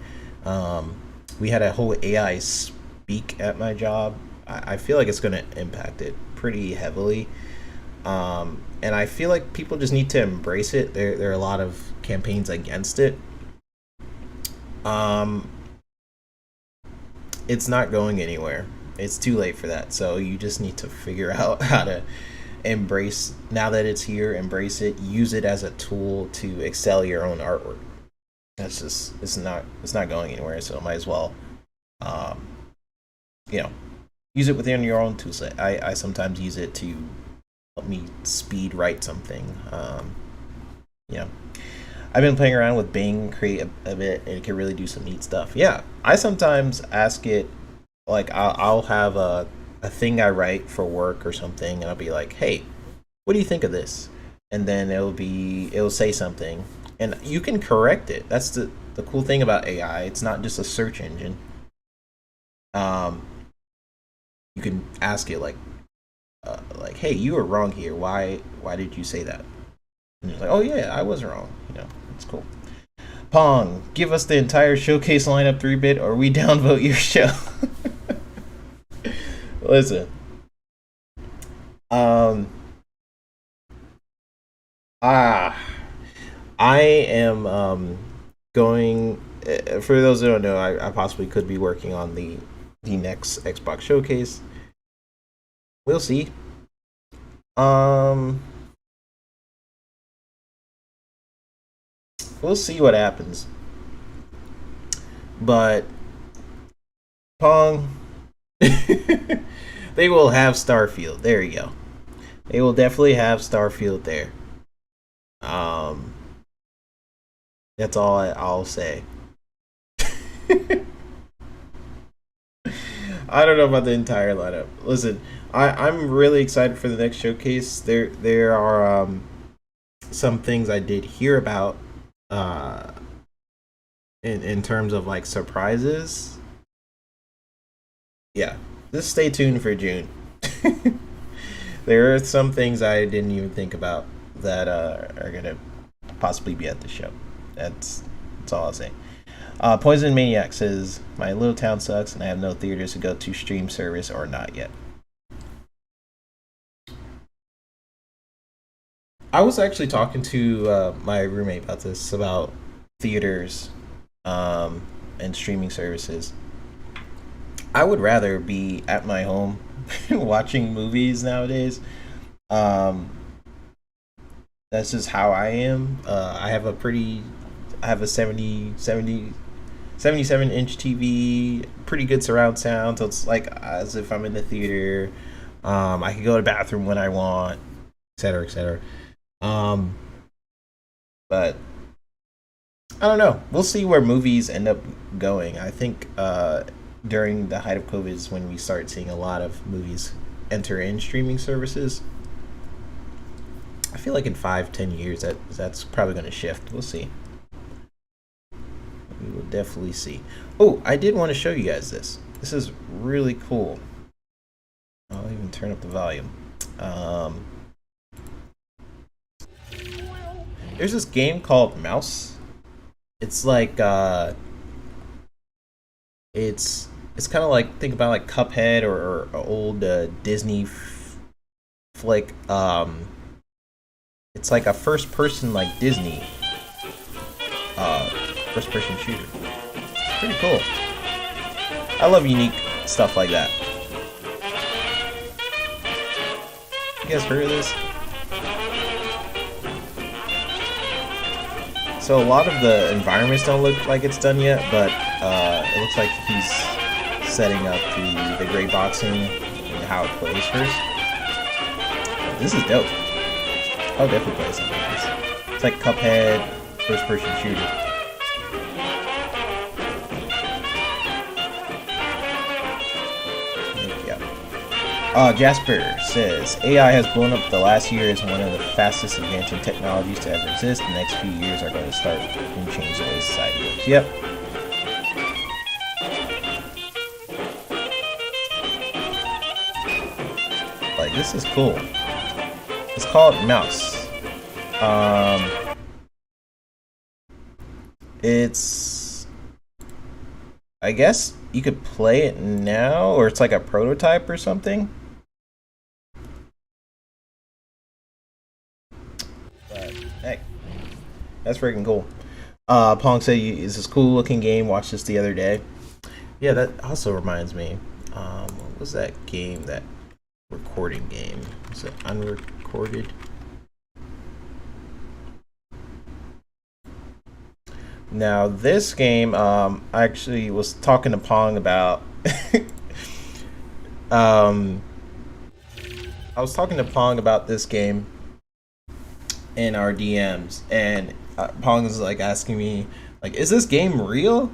We had a whole AI speak at my job. I feel like it's going to impact it pretty heavily. And I feel like people just need to embrace it. There are a lot of campaigns against it. It's not going anywhere. It's too late for that. So you just need to figure out how to embrace, now that it's here, embrace it, use it as a tool to excel your own artwork. That's just it's not going anywhere. So might as well, um, you know, use it within your own toolset. I sometimes use it to help me speed write something. You know, I've been playing around with Bing Create a bit, and it can really do some neat stuff. Yeah, I sometimes ask it, like I'll have a thing I write for work or something, and I'll be like, hey, what do you think of this? And then it'll say something, and you can correct it. That's the cool thing about AI. It's not just a search engine. You can ask it like, hey, you were wrong here. Why did you say that? And it's like, oh yeah, I was wrong. You know, it's cool. Pong, give us the entire showcase lineup 3-bit, or we downvote your show. Listen, I am going. For those who don't know, I possibly could be working on the next Xbox showcase. We'll see. We'll see what happens. But Pong, they will have Starfield. There you go. They will definitely have Starfield there. That's all I'll say. I don't know about the entire lineup. Listen, I'm really excited for the next showcase. There are some things I did hear about in terms of like surprises. Yeah, just stay tuned for June. There are some things I didn't even think about that are gonna possibly be at the show. That's all I'll say. Poison Maniac says, my little town sucks and I have no theaters to go to, stream service or not yet. I was actually talking to my roommate about this, about theaters and streaming services. I would rather be at my home watching movies nowadays. That's just how I am. I have a 77-inch TV, pretty good surround sound, so it's like as if I'm in the theater. I can go to the bathroom when I want, etc., etc. But I don't know. We'll see where movies end up going. I think during the height of COVID is when we start seeing a lot of movies enter in streaming services. I feel like in 5-10 years that's probably going to shift. We'll see. We will definitely see. Oh, I did want to show you guys this. This is really cool. I'll even turn up the volume. There's this game called Mouse. It's like it's kind of like, think about like Cuphead or old Disney flick. It's like a first person like Disney first person shooter. It's pretty cool. I love unique stuff like that. You guys heard of this? So a lot of the environments don't look like it's done yet, but it looks like he's setting up the gray boxing and how it plays first. This is dope. I'll definitely play something like this. It's like Cuphead, first-person shooter. Jasper says, AI has blown up the last year as one of the fastest advancing technologies to ever exist. The next few years are going to start and change the way society works. Yep. Like, this is cool. It's called Mouse. It's... I guess you could play it now, or it's like a prototype or something. Hey, that's freaking cool. Pong said, "Is this cool looking game? Watched this the other day." Yeah, that also reminds me. What was that game? That recording game? Was it Unrecorded? Now this game, I actually was talking to Pong about. I was talking to Pong about this game in our DMs, and Pong is like asking me, like, is this game real?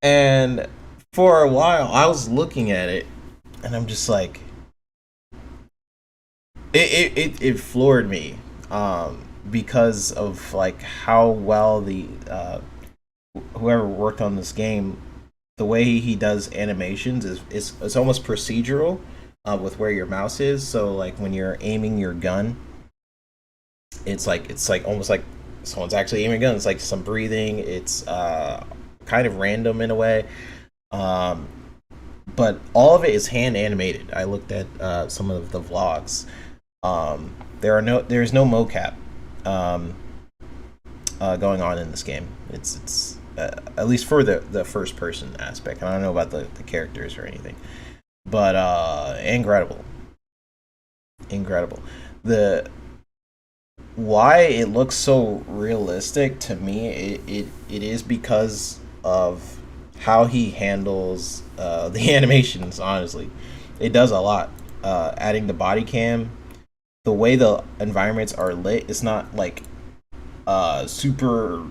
And for a while I was looking at it and I'm just like, it floored me, because of like how well the whoever worked on this game, the way he does animations is it's almost procedural, with where your mouse is. So like when you're aiming your gun, it's like almost like someone's actually aiming a gun. It's like some breathing. It's kind of random in a way, but all of it is hand animated. I looked at some of the vlogs. There's no mocap going on in this game. It's at least for the first person aspect. I don't know about the characters or anything, but incredible. The why it looks so realistic to me, it is because of how he handles the animations. Honestly, it does a lot. Adding the body cam, the way the environments are lit, it's not like super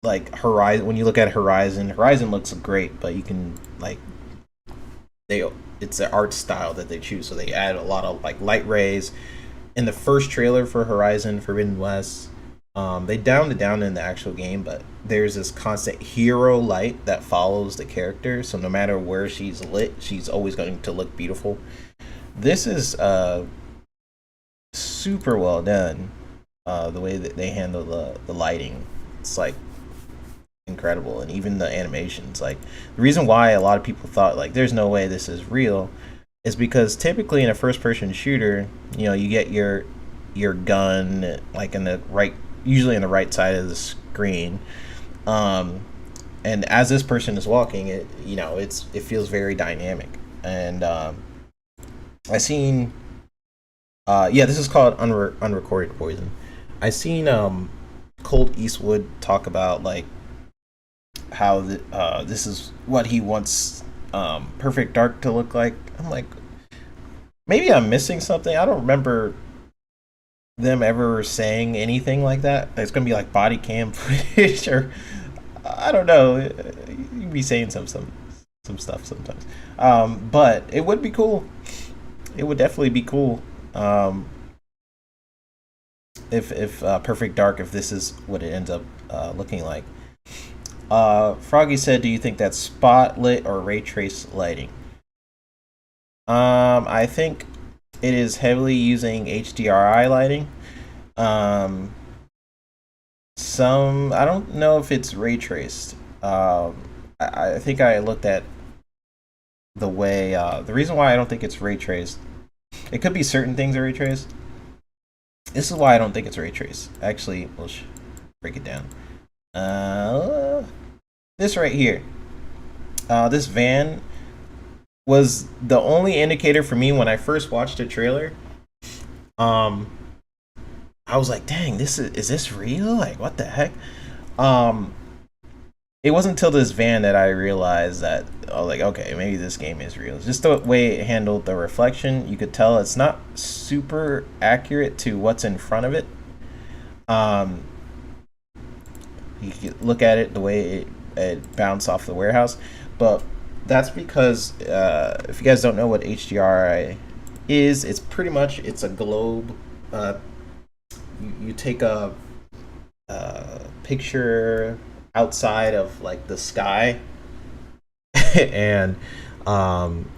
like Horizon. When you look at Horizon looks great, but you can like it's the art style that they choose, so they add a lot of like light rays. In the first trailer for Horizon Forbidden West, they downed it down in the actual game, but there's this constant hero light that follows the character, so no matter where she's lit, she's always going to look beautiful. This is super well done. The way that they handle the lighting, it's like incredible. And even the animations, like the reason why a lot of people thought like there's no way this is real is because typically in a first person shooter, you know, you get your gun like usually in the right side of the screen, and as this person is walking, it feels very dynamic. And I seen this is called Unrecorded Poison. I seen Colt Eastwood talk about like how this is what he wants Perfect Dark to look like. I'm like, maybe I'm missing something. I don't remember them ever saying anything like that. It's gonna be like body cam footage, or I don't know. You'd be saying some stuff sometimes, but it would be cool. It would definitely be cool. If Perfect Dark, if this is what it ends up looking like. Froggy said, "Do you think that's spot lit or ray trace lighting?" I think it is heavily using HDRI lighting. I don't know if it's ray traced. I think I looked at the way the reason why I don't think it's ray traced. It could be certain things are ray traced. This is why I don't think it's ray traced. Actually, we'll break it down. This right here. This van was the only indicator for me when I first watched the trailer. I was like, dang, is this real? Like, what the heck? Um, it wasn't until this van that I realized that, oh, like, okay, maybe this game is real. Just the way it handled the reflection, you could tell it's not super accurate to what's in front of it. Um, you could look at it the way it bounced off the warehouse, but that's because if you guys don't know what HDRI is, it's pretty much it's a globe. You take a picture outside of like the sky and um,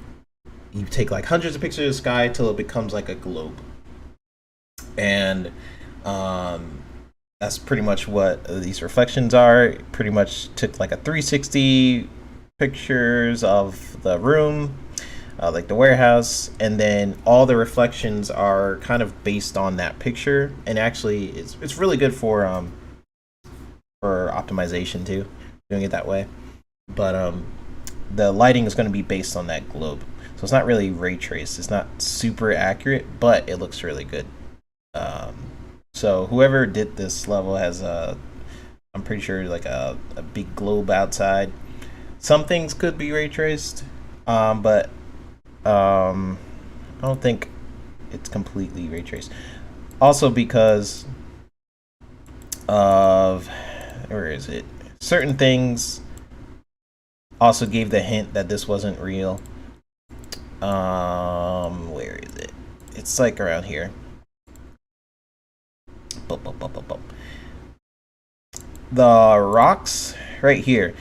you take like hundreds of pictures of the sky till it becomes like a globe, and um, that's pretty much what these reflections are. It pretty much took like a 360 pictures of the room, like the warehouse, and then all the reflections are kind of based on that picture. And actually, it's really good for optimization too, doing it that way. But the lighting is going to be based on that globe, so it's not really ray traced. It's not super accurate, but it looks really good. Um, so whoever did this level has I'm pretty sure like a big globe outside. Some things could be ray traced, but I don't think it's completely ray traced. Also because of, where is it? Certain things also gave the hint that this wasn't real. Where is it? It's like around here. Bum, bum, bum, bum, bum. The rocks right here.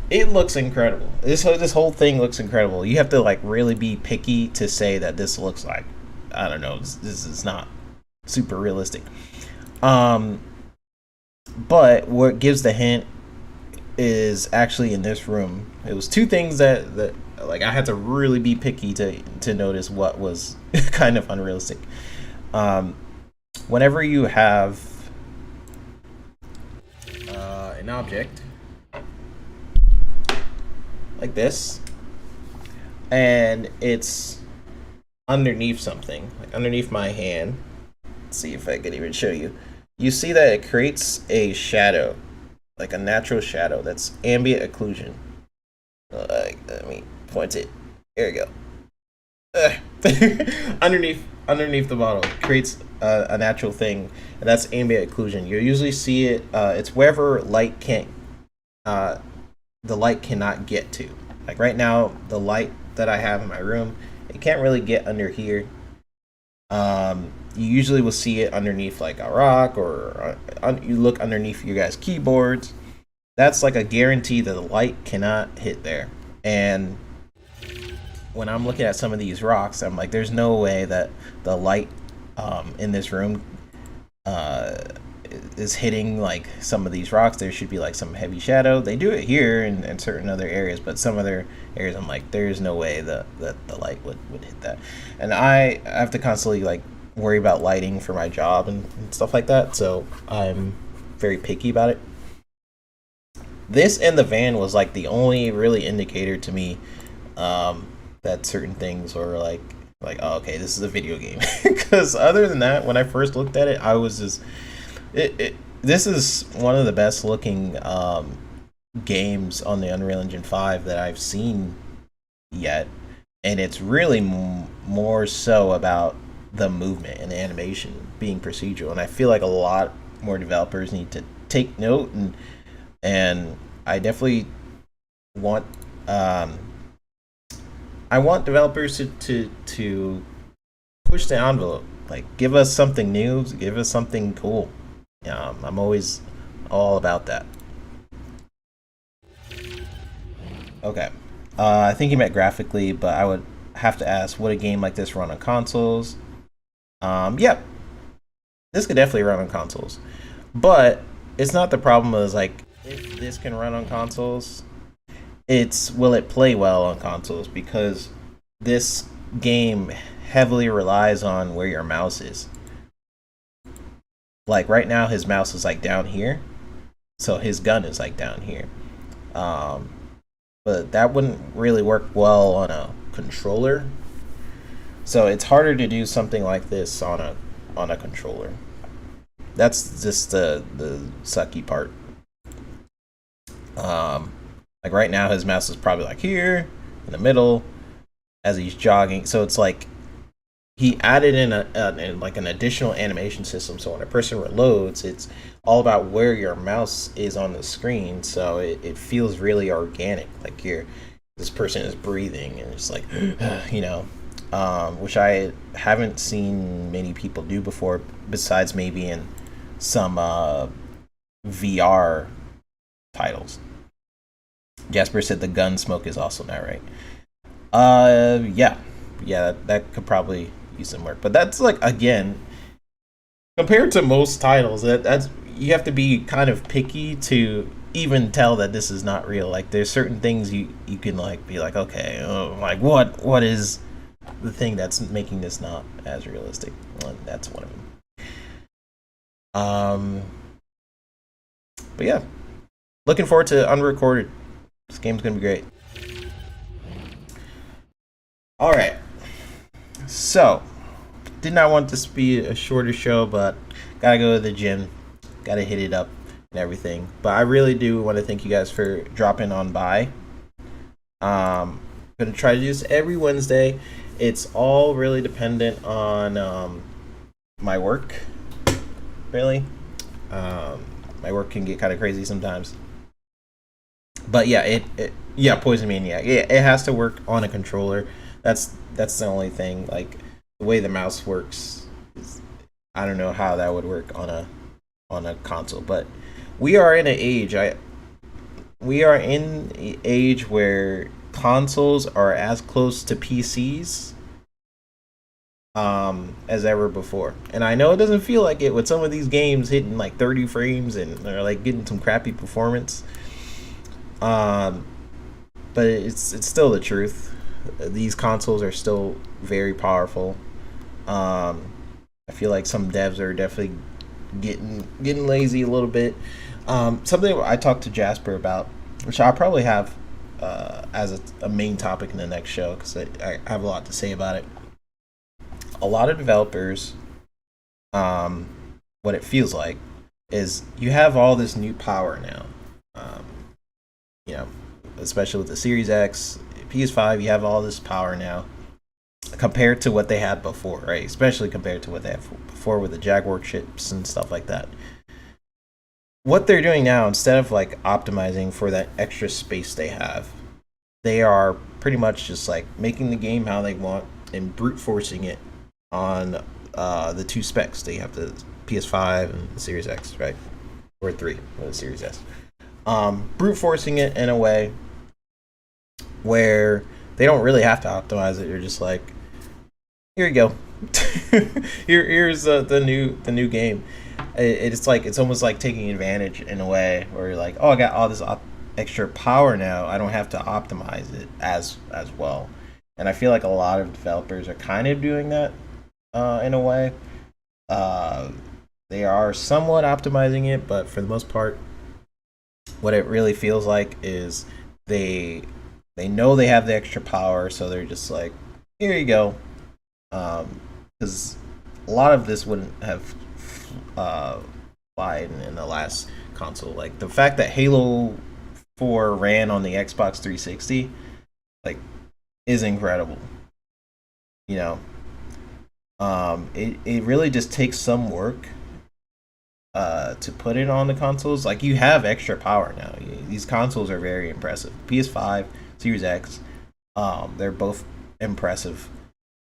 It looks incredible. This whole thing looks incredible. You have to like really be picky to say that this looks like, I don't know, this is not super realistic. Um, but what gives the hint is actually in this room. It was two things that like I had to really be picky to notice what was kind of unrealistic. Um, Whenever you have an object like this and it's underneath something, like underneath my hand, let's see if I can even show you. You see that it creates a shadow, like a natural shadow that's ambient occlusion. Let me point it. Here we go. underneath the bottle creates a natural thing, and that's ambient occlusion. You usually see it. It's wherever light can't, the light cannot get to. Like right now, the light that I have in my room, it can't really get under here. You usually will see it underneath like a rock, or you look underneath your guys' keyboards. That's like a guarantee that the light cannot hit there. And when I'm looking at some of these rocks, I'm like, there's no way that the light in this room is hitting like some of these rocks. There should be like some heavy shadow. They do it here and certain other areas, but some other areas I'm like, there's no way that the light would hit that. And I have to constantly like worry about lighting for my job and stuff like that, so I'm very picky about it. This and the van was like the only really indicator to me that certain things were like, oh, okay, this is a video game. Because other than that, when I first looked at it, I was just this is one of the best looking games on the Unreal Engine 5 that I've seen yet, and it's really more so about the movement and the animation being procedural. And I feel like a lot more developers need to take note, and I definitely want I want developers to push the envelope, like give us something new, give us something cool. I'm always all about that. Okay, I think you meant graphically, but I would have to ask, would a game like this run on consoles? Yep, this could definitely run on consoles, but it's not the problem. Is like, if this can run on consoles, it's, will it play well on consoles? Because this game heavily relies on where your mouse is. Like right now, his mouse is like down here, so his gun is like down here. Um, but that wouldn't really work well on a controller. So it's harder to do something like this on a controller. That's just the sucky part. Um, like right now, his mouse is probably like here in the middle as he's jogging. So it's like he added in like an additional animation system. So when a person reloads, it's all about where your mouse is on the screen. So it feels really organic, like this person is breathing, and it's like which I haven't seen many people do before, besides maybe in some VR titles. Jasper said the gun smoke is also not right. Yeah, that could probably use some work, but that's like, again, compared to most titles, that's you have to be kind of picky to even tell that this is not real. Like there's certain things you can like be like, okay, like what is the thing that's making this not as realistic? Well, that's one of them. But yeah, looking forward to Unrecorded. This game's gonna be great. All right, so did not want this to be a shorter show, but gotta go to the gym, gotta hit it up and everything. But I really do want to thank you guys for dropping on by. Gonna try to do this every Wednesday. It's all really dependent on my work. Really, my work can get kind of crazy sometimes. But yeah, Poison Maniac. Yeah, it has to work on a controller. That's the only thing. Like the way the mouse works, I don't know how that would work on a console. But we are in an age where consoles are as close to PCs as ever before. And I know it doesn't feel like it with some of these games hitting like 30 frames and they're like getting some crappy performance. But it's still the truth. These consoles are still very powerful. I feel like some devs are definitely getting lazy a little bit. Something I talked to Jasper about, which I'll probably have as a main topic in the next show, because I have a lot to say about it. A lot of developers, what it feels like is you have all this new power now. Especially with the Series X, PS5, you have all this power now compared to what they had before, right? Especially compared to what they had before with the Jaguar chips and stuff like that. What they're doing now, instead of like optimizing for that extra space they have, they are pretty much just like making the game how they want and brute forcing it on the two specs. They have the PS5 and the Series X, right? Or 3 with the Series S. Brute forcing it in a way where they don't really have to optimize it. You're just like, here you go. Here's the new game. It's like, it's almost like taking advantage in a way where you're like, oh, I got all this extra power now. I don't have to optimize it as well. And I feel like a lot of developers are kind of doing that in a way. They are somewhat optimizing it, but for the most part, what it really feels like is they know they have the extra power, so they're just like, here you go. Because a lot of this wouldn't have flied in the last console. Like the fact that Halo 4 ran on the Xbox 360, like, is incredible. It really just takes some work to put it on the consoles. Like, you have extra power now. These consoles are very impressive. PS5, Series X, they're both impressive.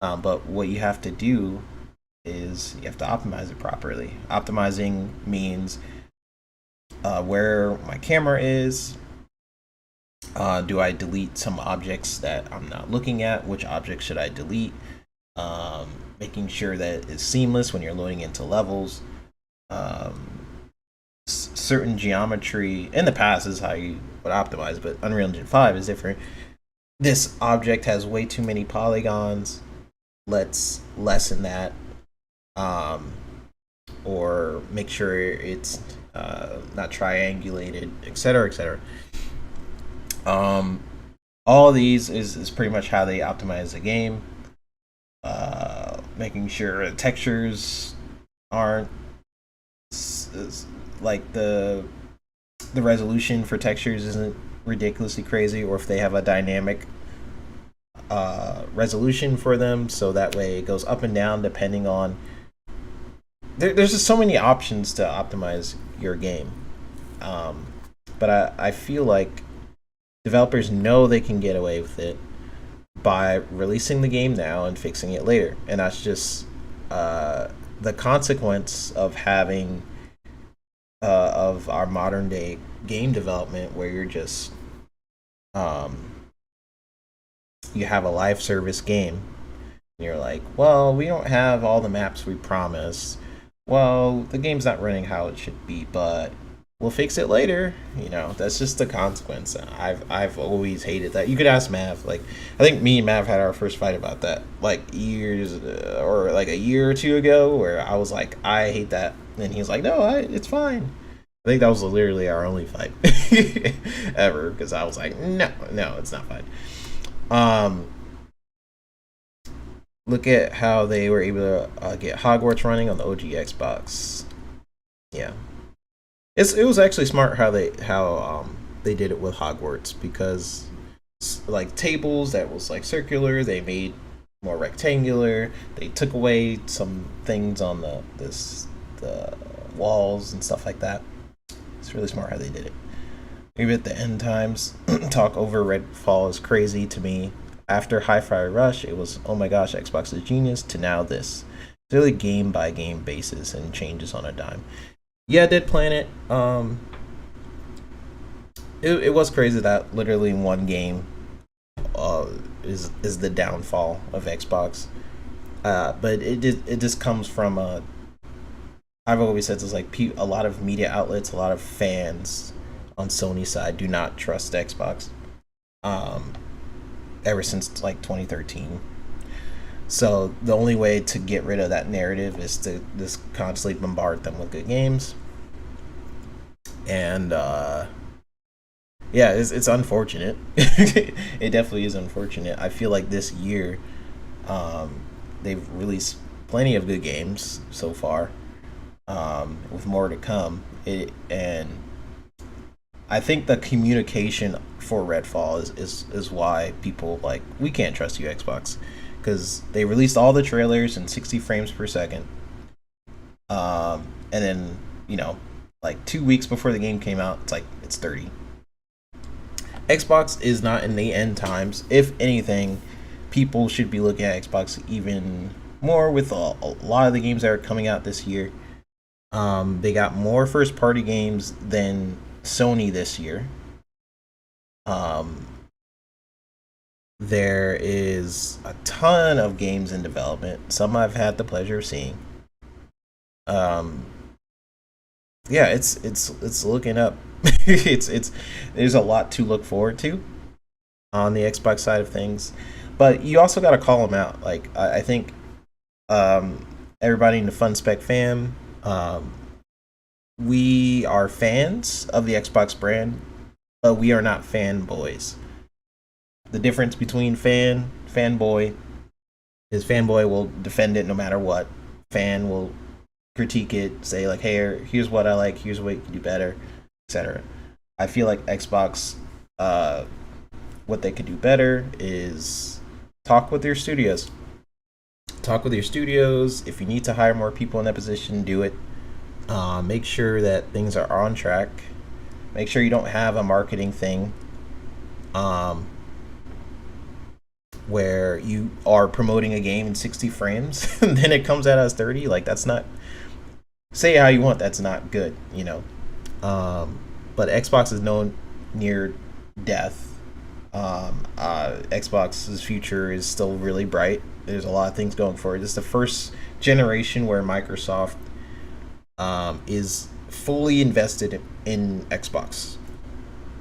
But what you have to do is you have to optimize it properly. Optimizing means where my camera is. Do I delete some objects that I'm not looking at? Which objects should I delete? Making sure that it's seamless when you're loading into levels. Certain geometry in the past is how you would optimize, but Unreal Engine 5 is different. This object has way too many polygons. Let's lessen that, or make sure it's not triangulated, etc., etc. All of these is pretty much how they optimize the game. Making sure the textures aren't like the the resolution for textures isn't ridiculously crazy, or if they have a dynamic resolution for them, so that way it goes up and down depending on. There's just so many options to optimize your game, but I feel like developers know they can get away with it by releasing the game now and fixing it later, and that's just the consequence of having of our modern day game development, where you're just you have a live service game. And you're like, well, we don't have all the maps we promised. Well, the game's not running how it should be, but we'll fix it later. That's just the consequence. I've always hated that. You could ask Mav. Like, I think me and Mav had our first fight about that, like years or like a year or two ago, where I was like, I hate that, and he was like, no, it's fine. I think that was literally our only fight ever, because I was like, no, it's not fine. Look at how they were able to get Hogwarts running on the OG Xbox. Yeah, it was actually smart how they did it with Hogwarts, because like tables that was like circular, they made more rectangular. They took away some things on the walls and stuff like that. It's really smart how they did it. Maybe at the end times, talk over Redfall is crazy to me. After Hi-Fi Rush, it was, oh my gosh, Xbox is genius, to now this. It's really game by game basis and changes on a dime. Yeah, I did plan it. It was crazy that literally one game is the downfall of Xbox. But it just comes from I've always said this, like a lot of media outlets, a lot of fans on Sony's side do not trust Xbox. Ever since like 2013. So the only way to get rid of that narrative is to just constantly bombard them with good games. And yeah, it's unfortunate. It definitely is unfortunate. I feel like this year they've released plenty of good games so far, with more to come. And I think the communication for Redfall is why people like, we can't trust you, Xbox, because they released all the trailers in 60 frames per second, and then like 2 weeks before the game came out, it's 30. Xbox is not in the end times. If anything, people should be looking at Xbox even more with a lot of the games that are coming out this year. They got more first party games than Sony this year. There is a ton of games in development. Some I've had the pleasure of seeing. Yeah, it's looking up. it's there's a lot to look forward to on the Xbox side of things, but you also got to call them out. Like I think everybody in the Fun Spec fam, we are fans of the Xbox brand, but we are not fanboys. The difference between fanboy is fanboy will defend it no matter what. Fan will critique it, say like, hey, here's what I like, here's what you can do better, etc. I feel like Xbox, what they could do better is talk with your studios. Talk with your studios. If you need to hire more people in that position, do it. Make sure that things are on track. Make sure you don't have a marketing thing where you are promoting a game in 60 frames and then it comes out as 30. Like, that's not, say how you want, that's not good, but Xbox is known near death. Xbox's future is still really bright. There's a lot of things going for it. This is the first generation where Microsoft is fully invested in Xbox.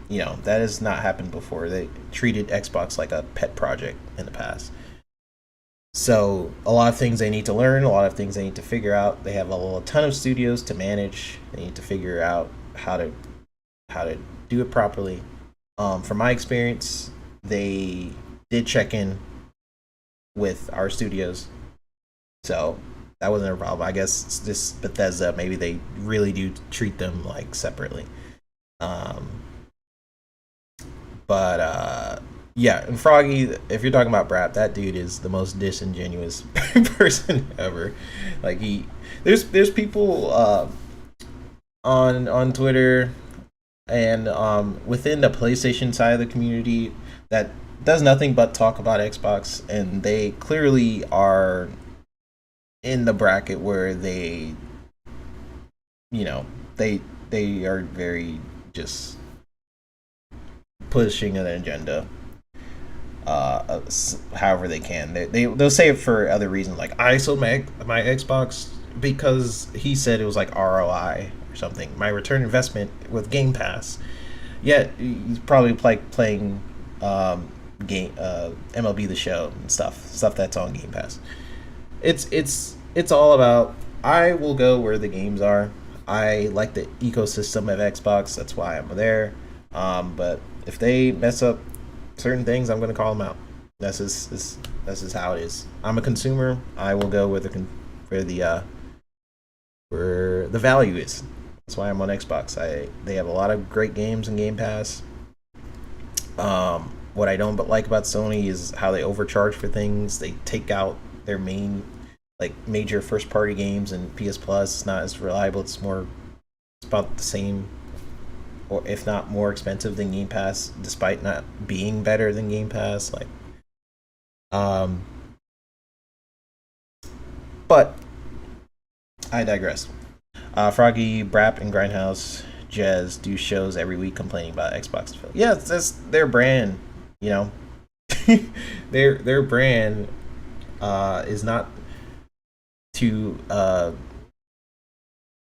That has not happened before. They treated Xbox like a pet project in the past. So a lot of things they need to learn, a lot of things they need to figure out. They have a ton of studios to manage. They need to figure out how to do it properly. From my experience, they did check in with our studios, so that wasn't a problem. I guess it's just Bethesda, maybe they really do treat them like separately. Um, but yeah, and Froggy, if you're talking about Brap, that dude is the most disingenuous person ever. Like there's people on Twitter and within the PlayStation side of the community that does nothing but talk about Xbox, and they clearly are in the bracket where they, you know, they are very just pushing an agenda. However they can, they'll say it for other reasons, like I sold my Xbox because he said it was like ROI or something. My return investment with Game Pass. Yet he's probably playing game MLB The Show and stuff that's on Game Pass. It's all about, I will go where the games are. I like the ecosystem of Xbox. That's why I'm there. But if they mess up certain things, I'm going to call them out. That's just how it is. I'm a consumer. I will go where the value is. That's why I'm on Xbox. They have a lot of great games in Game Pass. What I don't but like about Sony is how they overcharge for things. They take out their main, like, major first party games, and PS Plus is not as reliable. It's about the same, or if not more expensive than Game Pass, despite not being better than Game Pass. Like, but I digress. Froggy, Brap, and Grindhouse Jez do shows every week complaining about Xbox. Yeah, that's their brand. You know, their brand is not to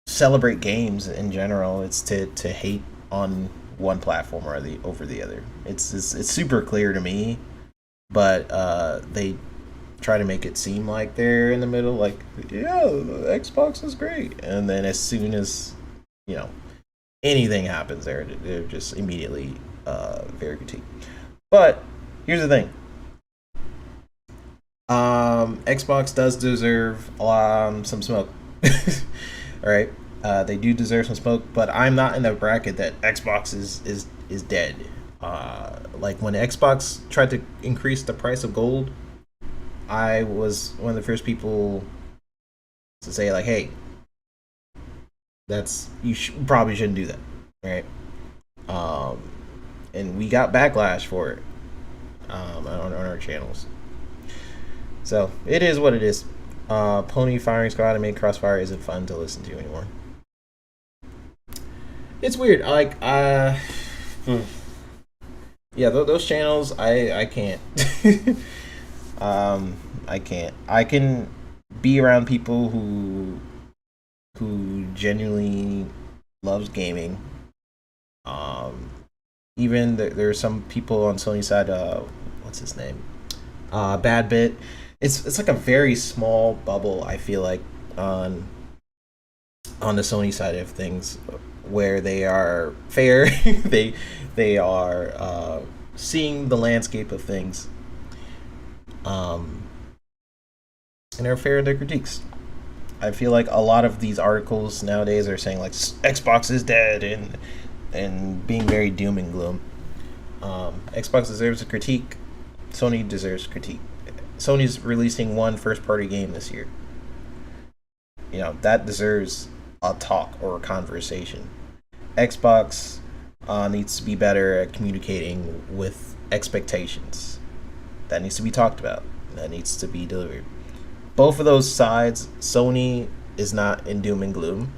celebrate games in general. It's to hate on one platform or over the other. It's super clear to me, but they try to make it seem like they're in the middle. Like, yeah, the Xbox is great, and then as soon as, you know, anything happens, they're just immediately very critiqued. But here's the thing. Xbox does deserve some smoke. All right, they do deserve some smoke, but I'm not in the bracket that Xbox is dead. Like when Xbox tried to increase the price of gold, I was one of the first people to say, like, hey, probably shouldn't do that, right? And we got backlash for it on our channels. So it is what it is. Pony firing squad and make Crossfire isn't fun to listen to anymore. It's weird. Like, yeah, those channels, I can't. I can't. I can be around people who genuinely loves gaming. Even there are some people on Sony side. What's his name? Bad Bit. It's like a very small bubble, I feel like, on the Sony side of things, where they are fair. they are seeing the landscape of things, and they're fair in their critiques. I feel like a lot of these articles nowadays are saying, like, Xbox is dead and being very doom and gloom. Xbox deserves a critique. Sony deserves critique. Sony's releasing one first-party game this year. You know, that deserves a talk or a conversation. Xbox needs to be better at communicating with expectations. That needs to be talked about. That needs to be delivered. Both of those sides, Sony is not in doom and gloom,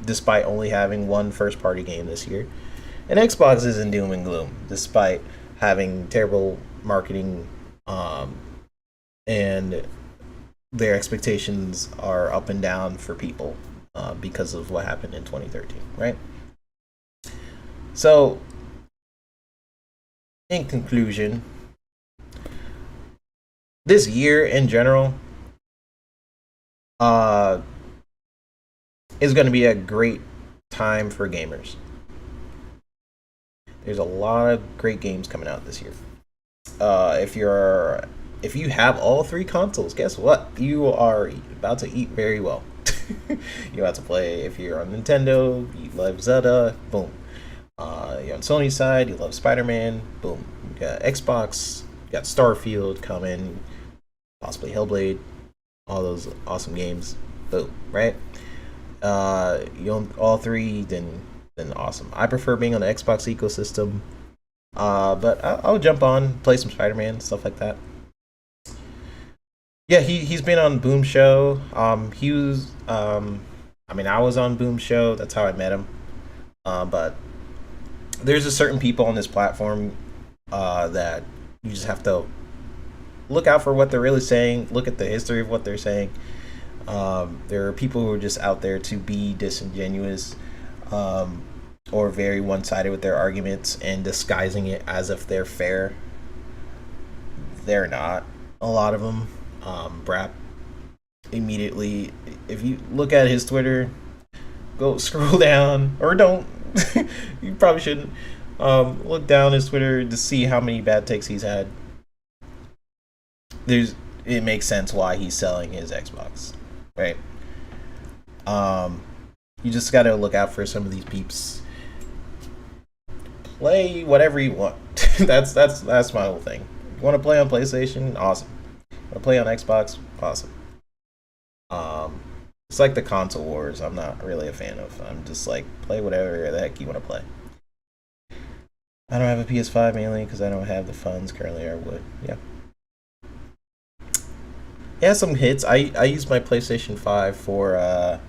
despite only having one first-party game this year. And Xbox is in doom and gloom, despite having terrible marketing, and their expectations are up and down for people because of what happened in 2013, right? So, in conclusion, this year in general is going to be a great time for gamers. There's a lot of great games coming out this year. If you have all three consoles, guess what? You are about to eat very well. You're about to play, if you're on Nintendo, you love Zelda, boom. You're on Sony side, you love Spider-Man. Boom. You got Xbox, you got Starfield coming, possibly Hellblade, all those awesome games. Boom, right? You own all three, then awesome. I prefer being on the Xbox ecosystem, but I'll jump on, play some Spider-Man, stuff like that. Yeah, he's been on Boom Show. He was I mean, I was on Boom Show. That's how I met him. But there's a certain people on this platform that you just have to look out for what they're really saying. Look at the history of what they're saying. There are people who are just out there to be disingenuous or very one-sided with their arguments and disguising it as if they're fair. They're not. A lot of them. Brap immediately, if you look at his Twitter, go scroll down, or don't. You probably shouldn't. Look down his Twitter to see how many bad takes he's had. It makes sense why he's selling his Xbox, right? You just gotta look out for some of these peeps. Play whatever you want. that's my whole thing. You want to play on PlayStation? Awesome. Want to play on Xbox? Awesome. It's like the console wars. I'm not really a fan of. I'm just like, play whatever the heck you want to play. I don't have a PS5 mainly because I don't have the funds currently. I would, yeah. Yeah, some hits. I use my PlayStation 5 for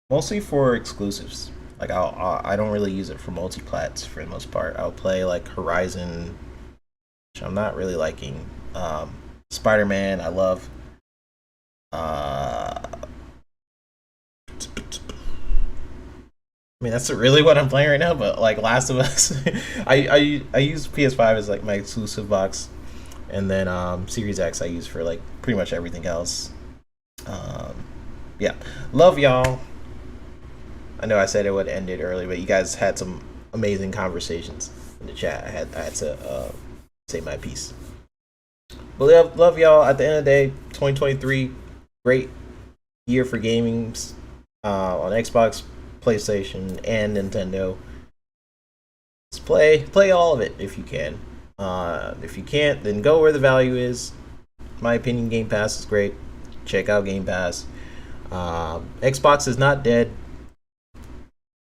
mostly for exclusives. Like I don't really use it for multi-plats for the most part. I'll play like Horizon, which I'm not really liking. Spider-Man, I love. I mean, that's really what I'm playing right now. But like Last of Us, I use PS5 as like my exclusive box, and then Series X I use for like pretty much everything else. Yeah, love y'all. I know I said it would end it early, but you guys had some amazing conversations in the chat. I had to say my piece. But love y'all. At the end of the day, 2023, great year for gaming on Xbox, PlayStation, and Nintendo. Just play all of it if you can. If you can't, then go where the value is. In my opinion, Game Pass is great. Check out Game Pass. Xbox is not dead.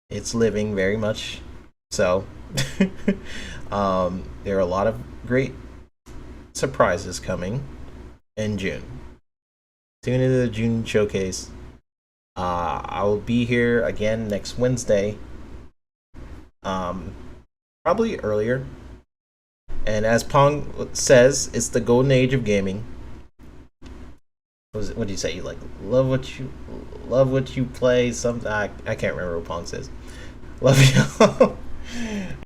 It's living very much so. There are a lot of great surprises coming in June. Tune into the June showcase. I will be here again next Wednesday. Probably earlier. And as Pong says, it's the golden age of gaming. What do you say? You like love what you play. Something I can't remember what Pong says. Love you.